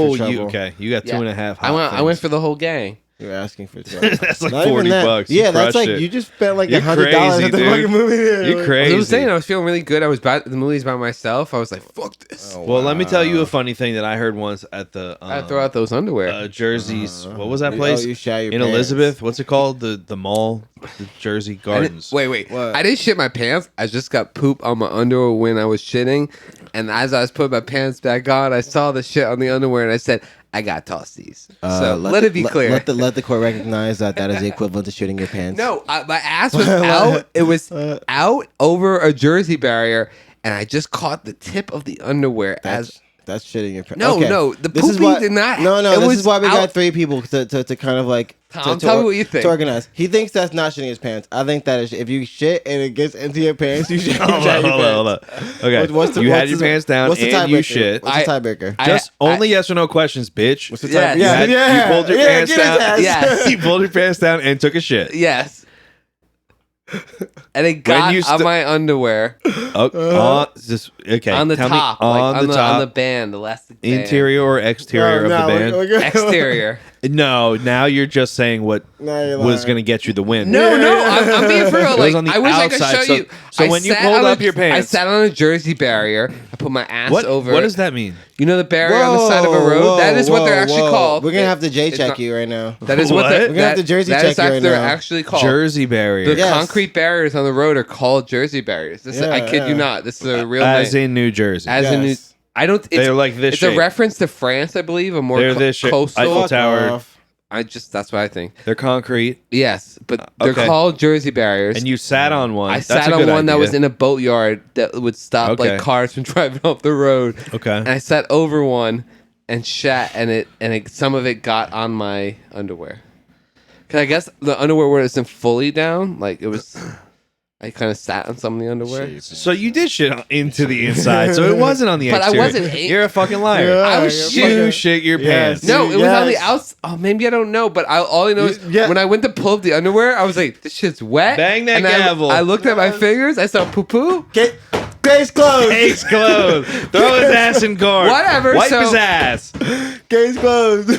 2.5. I went for the whole gang. You're asking for trouble. That's like $40. Yeah, that's like it. you just spent like You're $100 crazy, at the dude. fucking movie theater. You're crazy. I was saying I was feeling really good. The movie's by myself. I was like, fuck this. Oh, Well, let me tell you a funny thing that I heard once at the I throw out those underwear. Jersey's. What was that place? You shat your in pants. Elizabeth. What's it called? The mall, the Jersey Gardens. Wait. What? I didn't shit my pants. I just got poop on my underwear when I was shitting. And as I was putting my pants back on, I saw the shit on the underwear and I said, I got tossed these. So let it be clear. Let the court recognize that is the equivalent to shitting your pants. No, my ass was out. It was out over a Jersey barrier, and I just caught the tip of the underwear That's shitting your pants. No, the poopy did not. No, it this was is why we out. got 3 people to kind of like. Tom, tell me what you think. To organize. He thinks that's not shitting his pants. I think that is if you shit and it gets into your pants, you shit. Hold on. Okay, you had your pants down and you shit. What's the tiebreaker? Just only yes or no questions, bitch. What's the Yeah. tiebreaker? You pulled your pants down. Yes. You pulled your pants down and took a shit. Yes. And it got on my underwear. Okay. On the tell top. Me, on the top. On the band, the elastic band. Interior or exterior of the band? Exterior. No, now you're just saying what was going to get you the win. No, I'm being for real. It was Like, on the I wish outside, I could show you. So when you pulled up your pants. I sat on a Jersey barrier. I put my ass over. What does that mean? You know the barrier on the side of a road? That is what they're actually called. We're going to have to J-check you right now. That is what We're going to have to Jersey check you right they're now. actually called. Jersey barrier. The concrete barriers on the road are called Jersey barriers. I kid you not. This is a real As name. in New Jersey. As in New. I don't. They're like this It's shape. a reference to France, I believe. A more They're this shape. coastal. Eiffel Tower. That's what I think. They're concrete. Yes, but they're Okay. called Jersey barriers. And you sat on one. I That's sat a on good one that idea. was in a boatyard that would stop Okay. like cars from driving off the road. Okay. And I sat over one and shat, and some of it got on my underwear. Cause I guess the underwear wasn't fully down. Like it was, I kind of sat on some of the underwear. So you did shit into the inside, so it wasn't on the But I exterior. wasn't- You're a fucking liar. Yeah, I was you shitting. shit your Yes. pants. No, it was on the Yes. outside. Oh, maybe I don't know, but all I know is Yeah. when I went to pull up the underwear, I was like, "This shit's wet." Bang that and gavel. I looked at my fingers. I saw poo poo. Get case closed. Case closed. Throw his ass in guard. Whatever, Wipe so- his ass. Case closed.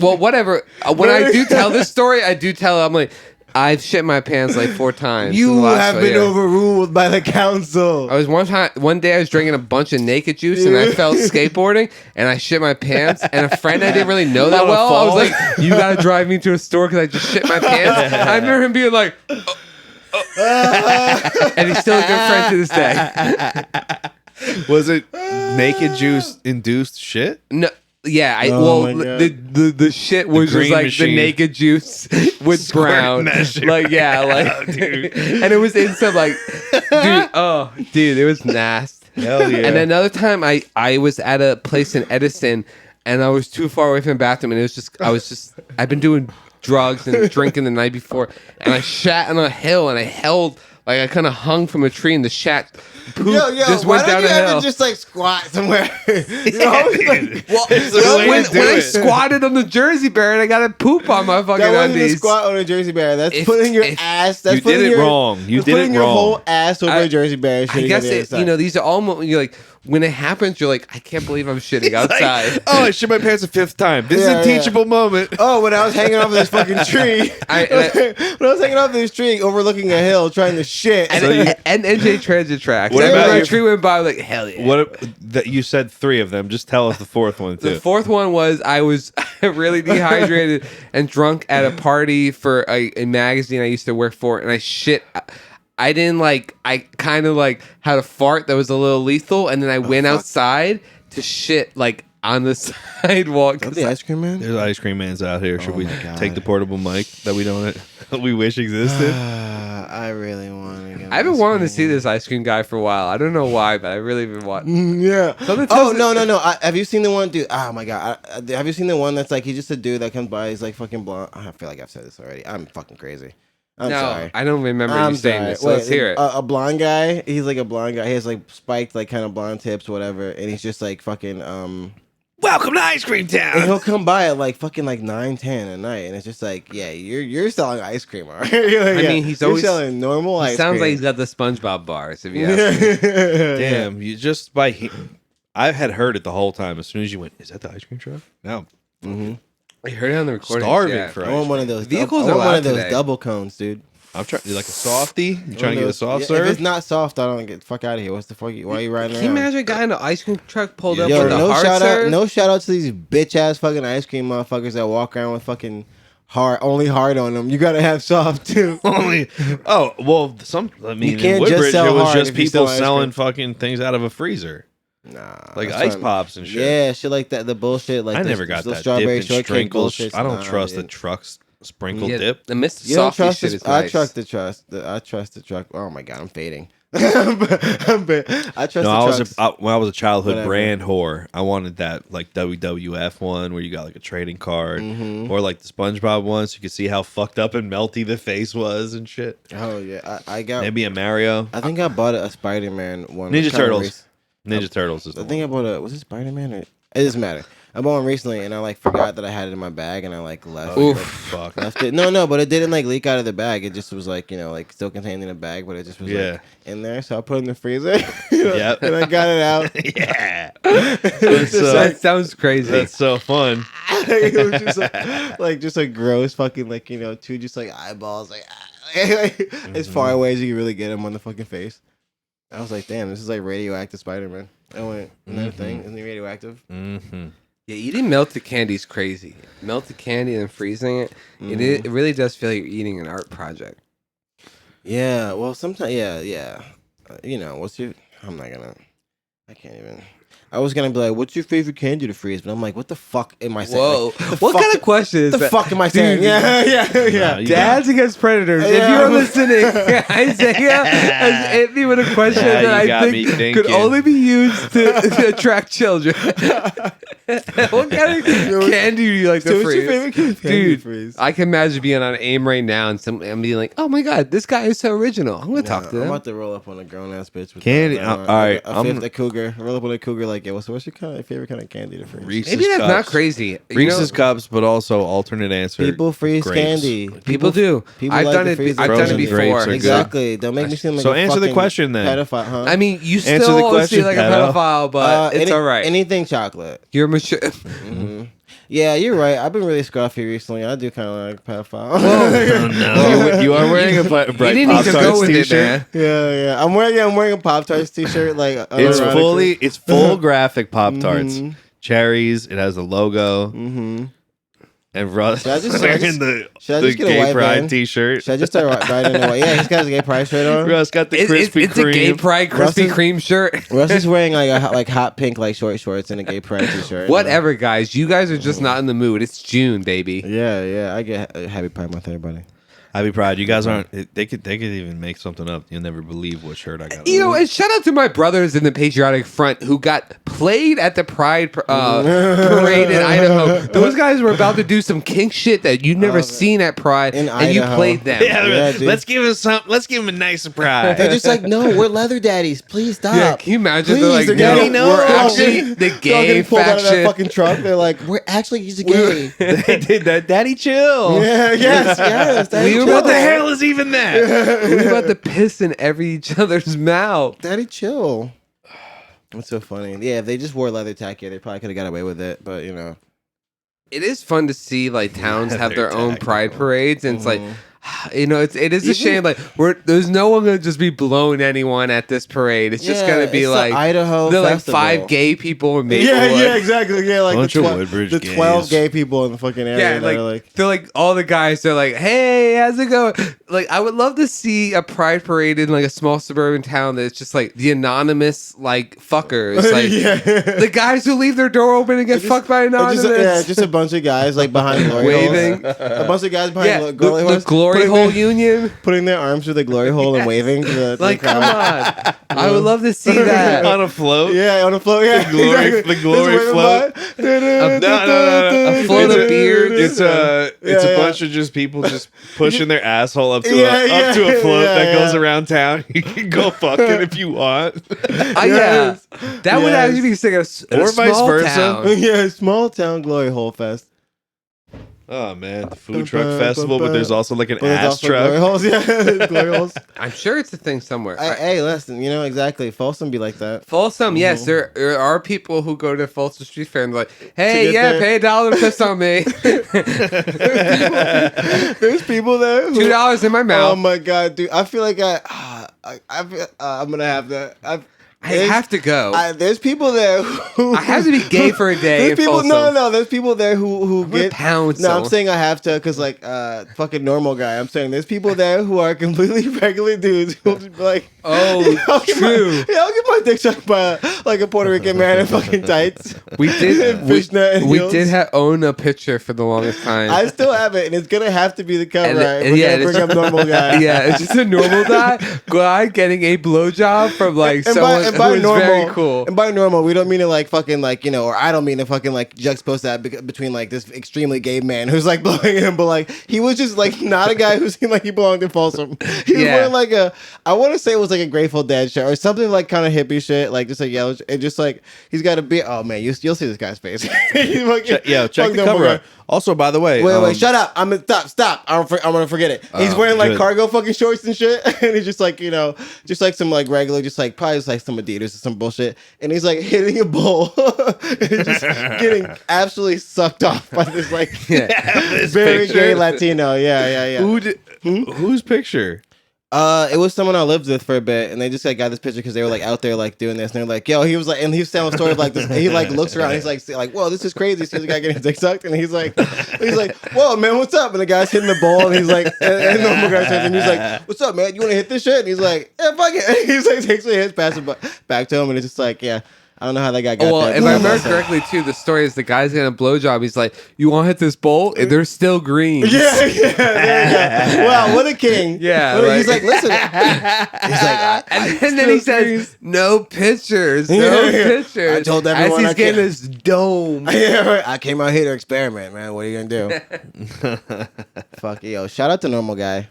Well, whatever. When I do tell this story, I do tell. I'm like, I've shit my pants like 4 times. in the You last have been year. overruled by the council. I was one day I was drinking a bunch of naked juice and I felt skateboarding and I shit my pants and a friend I didn't really know that well. I was like, you gotta drive me to a store because I just shit my pants. I remember him being like, and he's still a good friend to this day. Was it naked juice induced shit? No. Yeah, Oh my God. the shit was just green like machine. the naked juice with Squirt brown, mesh. like dude. And it was in some like, dude, it was nasty. Hell yeah. And another time, I was at a place in Edison, and I was too far away from the bathroom, and I've been doing drugs and drinking the night before, and I shat on a hill, and I held. Like I kind of hung from a tree, and the shat poop just why went don't down you the ever hill. just like squat somewhere? You always, like, Well, It's the way when to do I it. squatted on the Jersey bear and I got a poop on my fucking that wasn't a undies. squat on a Jersey bear. That's If- putting your if- ass. That's You putting did it your, wrong. You that's did putting it your wrong. whole ass over a Jersey bear. And I shitting guess on the other side. these are all you're like when it happens, you're like, I can't believe I'm shitting outside. Oh, I shit my pants a 5th time. This Yeah, is a yeah. teachable moment. Oh, when I was hanging off of this fucking tree. when I was hanging off this tree, overlooking a hill, trying to shit. and NJ Transit Tracks. What Every about time a your- tree went by, I was like, hell yeah. What that you said 3 of them? Just tell us the 4th one too. The 4th one was I was really dehydrated and drunk at a party for a magazine I used to work for, and I shit. I didn't I kind of had a fart that was a little lethal, and then I went outside to shit on the sidewalk. Is that the ice cream man? There's ice cream mans out here. Should we my God. take the portable mic that we wish existed? I really want to get I've been ice wanting to cream. see this ice cream guy for a while. I don't know why, but I really been wanting. Yeah. Something Oh tells no me- no no! Have you seen the one, dude? Oh my god! Have you seen the one that's like he's just a dude that comes by? He's like fucking blonde. I feel like I've said this already. I'm fucking crazy. I'm No, sorry. I don't remember I'm you saying sorry. this. So let's hear it. A blonde guy. He's like a blonde guy. He has like spiked like kind of blonde tips, whatever, and he's just like fucking Welcome to Ice Cream And Town. he'll come by at like fucking like 9-10 at night, and it's just like, yeah, you're selling ice cream, all right? You're like, I yeah, mean, he's you're always- selling normal He ice sounds like cream. he's got the SpongeBob bars. If you ask me. Damn, you just I had heard it the whole time. As soon as you went, is that the ice cream truck? No, I heard it on the recording. starving yeah. for I ice want one cream. of those. Vehicles I are want one loud of those today. double cones, dude. I'm trying like a softie. You trying to One get a of soft those- serve? If it's not soft, I don't get the fuck out of here. What's the fuck? Why are you riding Can you around? imagine a guy in an ice cream truck pulled up Yo, with a no hard shout serve? out, no shout out to these bitch ass fucking ice cream motherfuckers that walk around with fucking only hard on them. You gotta have soft too. Only. Oh well, I mean, You can't in just Woodbridge, sell it was hard just if you people sell ice selling cream. fucking things out of a freezer, Nah, like that's ice what- pops and shit. Yeah, shit like that. The bullshit. Like I the- never got the that strawberry dipped in shortcake sprinkles. bullshit. I don't Nah, trust the dude. truck's sprinkle Yeah, dip. the Mr. You don't Softy trust shit the, is I nice. trust the trust. I trust the truck. Oh my god, I'm fading. I trust No, the I was trucks. when I was a childhood Whatever. brand whore. I wanted that like WWF one where you got like a trading card, Mm-hmm. or like the SpongeBob one, so you could see how fucked up and melty the face was and shit. Oh yeah, I got. Maybe a Mario, I think I bought a Spider-Man one. Ninja kinda Turtles. Ninja Turtles is the I one. think I bought a. Was it Spider-Man or? It doesn't matter. I bought one recently, and I like forgot that I had it in my bag, and I like left. Oh, it. fuck. Left it. No, but it didn't like leak out of the bag. It just was like like still contained in a bag, but it just was Yeah. like in there. So I put it in the freezer. Yep. And I got it out. Yeah, It's just That sounds crazy. that's so fun. it was just like just a gross fucking two just like eyeballs as far away as you can really get them on the fucking face. I was like, damn, this is like radioactive Spider-Man. I went, another thing, isn't he radioactive? Mm-hmm. Yeah, eating melted candy is crazy. Melted candy and then freezing it, it really does feel like you're eating an art project. Yeah, well, sometimes, yeah. What's your? I'm not gonna. I can't even. I was gonna be like, "What's your favorite candy to freeze?" But I'm like, "What the fuck am I saying?" Whoa. Like, What kind of question is the that? fuck am I saying? Dude, Yeah. Dads Against Predators. If Yeah. you're listening, Isaiah has hit me with a question Yeah, that you got I me think could thinking. only be used to attract children. What kind of candy do you like to What's your freeze? favorite candy to Dude, freeze? I can imagine being on AIM right now and I'm being like, oh my God, this guy is so original. I'm going to talk to I'm him. about to roll up on a grown ass bitch with Candy, all right, a cougar. Roll up on a cougar. Like, yeah, what's your favorite kind of candy to freeze? Reese's Maybe that's Cups. not crazy. You Reese's know, Cups, but also alternate answer. People freeze grapes. candy. People do. People I've like done to it. freeze I've done it frozen before. grapes are good. Exactly. Don't make me seem like So a answer the fucking question then. pedophile, huh? I mean, you Answer the still question, seem like a pedo. pedophile, but it's all right. Anything chocolate. You're mature. Yeah, you're right. I've been really scruffy recently. I do kind of like pedophile. Oh, no. you are wearing a bright You didn't need to go Pop-Tarts with it, t-shirt. man. yeah. I'm wearing a Pop Tarts t-shirt. Like It's full graphic Pop-Tarts. Cherries. It has the logo. Mm-hmm. And Russ Should I just wearing the get a gay white pride van? t-shirt. Should I just start riding away? Yeah, he's got his gay pride shirt on. Russ got the It's Krispy a gay Kreme. pride Krispy Russ's- Kreme shirt. Russ is wearing like hot pink like short shorts and a gay pride t-shirt. Whatever, guys. You guys are just not in the mood. It's June, baby. Yeah. I get happy Pride Month, everybody. Happy Pride. You guys aren't. They could even make something up. You'll never believe what shirt I got. You know, and shout out to my brothers in the Patriotic Front who got played at the Pride parade in Idaho. Those guys were about to do some kink shit that you've never seen at Pride, in and you Idaho. played them. Yeah, dude. let's give him something. Let's give him a nice surprise. They're just like, no, we're leather daddies. Please stop. Yeah, can you imagine? Please, They're like, getting- no, we're actually the They're all gay getting pulled out of that faction. fucking truck. They're like, we're actually he's a gay. They did that. Daddy, chill. Yeah, yes. Daddy We were chill. What the hell is even that? We're about to piss in each other's mouth. Daddy, chill. That's so funny. Yeah, if they just wore leather tacky, they probably could have got away with it. But you know, It is fun to see like towns have their Leather own tacky. pride parades, and it's like, Mm-hmm. you know, it is a shame. Like there's no one gonna just be blowing anyone at this parade. It's just gonna be it's the like Idaho. they're like Festival. 5 gay people in Maplewood. Yeah, exactly. Yeah, like Bunch the, of Woodbridge the 12 gays. gay people in the fucking area. Yeah, that like, are like they're like all the guys. They're like, "Hey, how's it going?" Like, I would love to see a pride parade in like a small suburban town that's just like the anonymous like fuckers, like the guys who leave their door open and get fucked by anonymous. just a bunch of guys like behind glory Waving. holes. A bunch of guys behind Yeah, glory the holes. glory putting hole their- union. Putting their arms through the glory hole and waving to the Like, the come crowd. on! I would love to see that. On a float. Yeah, on a float. Yeah, glory- the glory Just waving float. by. A float of beer. It's a Yeah. bunch of just people just pushing their asshole up to Yeah, up to a float yeah, that goes yeah. around town. You can go fuck it if you want. Yeah, that would Yes. actually be sick. Or Or vice small versa. town. Yeah, small town glory hole fest. Oh man, the food truck festival, but there's also like an But there's ass also glory truck. holes. Yeah, glory holes. I'm sure it's a thing somewhere. Hey, listen, you know exactly. Folsom be like that. Folsom, yes, there are people who go to Folsom Street Fair and they're like, hey, get yeah, there. pay $1 to piss on me. There's people there. Who, $2 in my oh mouth. my god, dude! I feel like I'm gonna have that. I have to go. There's people there who I have to be gay for a day. There's in people, Folsom. no. There's people there who I'm gonna get. pound No, I'm someone. saying I have to because like fucking normal guy. I'm saying there's people there who are completely regular dudes who'll just be like, Oh, I'll get true. I'll get my dick sucked by like a Puerto Rican man in fucking tights. We did. Fishnet and we heels. did own a picture for the longest time. I still have it, and it's gonna have to be the cover. And- right? and We're yeah, gonna bring it's- up normal guy. Yeah, it's just a normal guy getting a blowjob from like someone who is very cool. And by normal, we don't mean to like fucking like, you know, or I don't mean to fucking like juxtapose that between like this extremely gay man who's like blowing him, but like he was just like not a guy who seemed like he belonged to Folsom. He was Yeah. wearing like I want to say it was like a Grateful Dead shirt or something like kind of hippie shit, like just like yellow, and just like he's got a beard. Oh man, you'll see this guy's face. He's fucking- Check fucking the normal cover. guy. Also, by the way, Wait, shut up! I'm gonna stop. I'm gonna forget it. He's wearing like good. cargo fucking shorts and shit, and he's just like, you know, just like some like regular, just like probably just like some Adidas or some bullshit, and he's like hitting a bowl, and he's just getting absolutely sucked off by this like This very picture. gay Latino. Yeah. Whose picture? It was someone I lived with for a bit, and they just like got this picture because they were like out there like doing this, and they're like, "Yo," he was like, and he was telling a story of like this. He like looks around, he's like, "Whoa, this is crazy." Sees a guy getting his dick sucked, and he's like, "Whoa, man, what's up?" And the guy's hitting the bowl, and he's like, and normal guy says, and he's like, "What's up, man? You want to hit this shit?" And he's like, "Yeah, fuck it." And he's like, takes the hits, passes it back to him, and it's just like, yeah. I don't know how that guy got Well, there. if I remember correctly, too, the story is the guy's getting a blowjob. He's like, "You want to hit this bowl? And they're still green." Yeah, there you go. Wow, what a king. Yeah, He's like, listen. He's like, and then he says, "No pictures, no pictures." I told everyone as he's I getting can't. his dome. Yeah, right. I came out here to experiment, man. What are you gonna do? Fuck yo! Shout out to Normal Guy.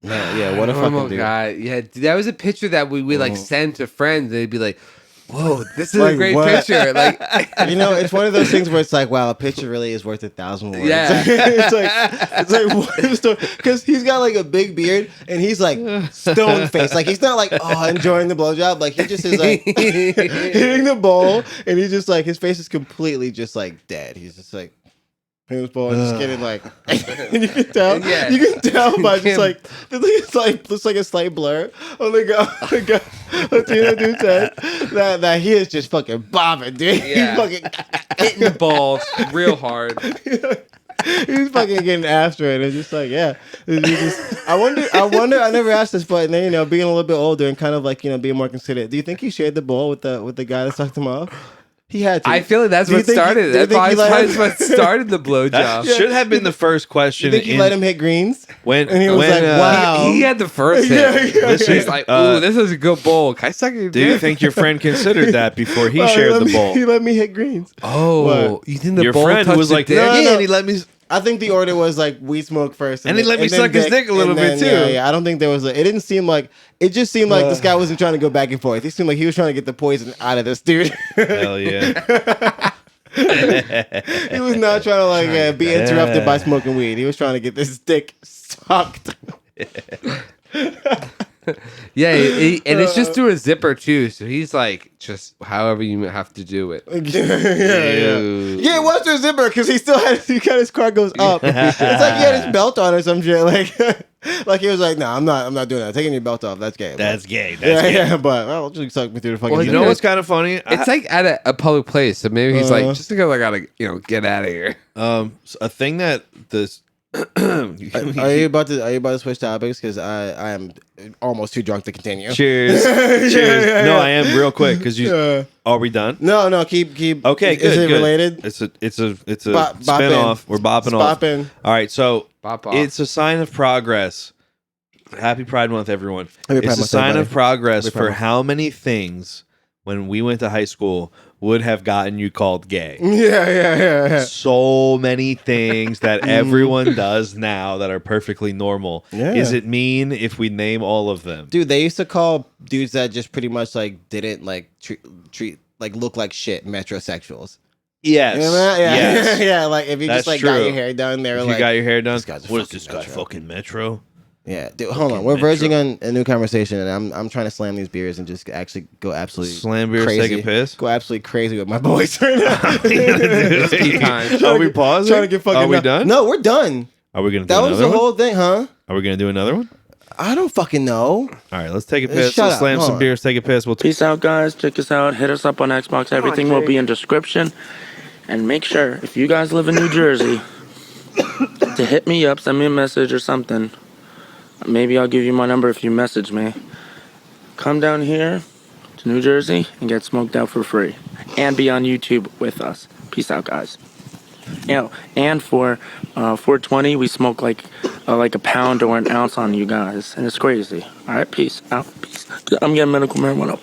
Man, yeah, what a Normal fucking dude. guy. Yeah, that was a picture that we like send to friends. They'd be like, "Whoa, this is Like, a great what? picture!" Like, It's one of those things where it's like, wow, a picture really is worth 1,000 words. Yeah. it's like what is the story? Because he's got like a big beard and he's like stone faced. Like he's not like enjoying the blowjob. Like he just is like hitting the bowl and he's just like his face is completely just like dead. He's just like. His ball and just getting like, and you can tell, you can tell by just like, it's like looks like a slight blur on the guy, Latino dude's head that he is just fucking bobbing, dude. Yeah. He's fucking hitting the balls real hard. He's fucking getting after it. It's just like, yeah. I wonder. I never asked this, but then being a little bit older and kind of like being more considerate. Do you think he shared the ball with the guy that sucked him off? He had to. I feel like that's what started. That's what started the blowjob. That should have been the first question. You think he let him hit greens? And he was like, wow. He had the first hit. He's like, ooh, this is a good bowl. Can I suck your dick? Do you think your friend considered that before he shared the bowl? He let me hit greens. Oh, What? you think the Your bowl friend touched was the like, dick? no, No. and he let me. I think the order was like we smoke first, And he let me then suck his dick a little and bit, then, too. Yeah, I don't think there was. It didn't seem like. It just seemed like this guy wasn't trying to go back and forth. He seemed like he was trying to get the poison out of this dude. Hell yeah. He was not trying to like be interrupted by smoking weed. He was trying to get this dick sucked. Yeah, and it's just through a zipper too. So he's like, just however you have to do it. Yeah, it was through a zipper because he got his car goes up. It's like he had his belt on or some shit. Like he was like, no, I'm not doing that. Taking your belt off, that's gay. That's gay. That's gay. Yeah, but I'll just suck me through the fucking. Well, you know what's kind of funny? It's like at a public place. So maybe he's like, just because I gotta, get out of here. A thing that this. Are you about to switch topics? Because I am almost too drunk to continue. Cheers. Cheers. Yeah. No, I am real quick because you. Are we done? No, keep. Okay, good. Is it good. related? It's a Bop spin-off. We're bopping off. Bopping. All right, so Bop off. it's a sign of progress. Happy Pride Month, everyone. Happy Pride It's a Month, sign everybody. of progress Happy Pride for Month. how many things when we went to high school would have gotten you called gay. Yeah. So many things that everyone does now that are perfectly normal. Yeah. Is it mean if we name all of them? Dude, they used to call dudes that just pretty much like didn't like treat like look like shit metrosexuals. Yes. You know that? Yeah. Yes. Yeah, like if you That's just like got true. your hair done, they were If like, you got your hair done, this guy's a what is fucking this guy metro. fucking Metro? yeah, dude, hold on. We're Metro. verging on a new conversation, and I'm trying to slam these beers and just actually go absolutely Slam beers, crazy. take a piss? Go absolutely crazy with my boys right now. Tea time. Are we pausing? Trying to get fucking Are we done? No, we're done. Are we gonna do That was another the one? whole thing, huh? Are we gonna do another one? I don't fucking know. All right, let's take a piss. Shut Let's up. slam Hold some on. beers, take a piss. We'll Peace out, guys. Check us out. Hit us up on Xbox. Everything will be in description. And make sure, if you guys live in New Jersey, to hit me up, send me a message or something. Maybe I'll give you my number if you message me. Come down here to New Jersey and get smoked out for free. And be on YouTube with us. Peace out, guys. And for 420, we smoke like a pound or an ounce on you guys. And it's crazy. All right, peace out. Peace. I'm getting medical marijuana.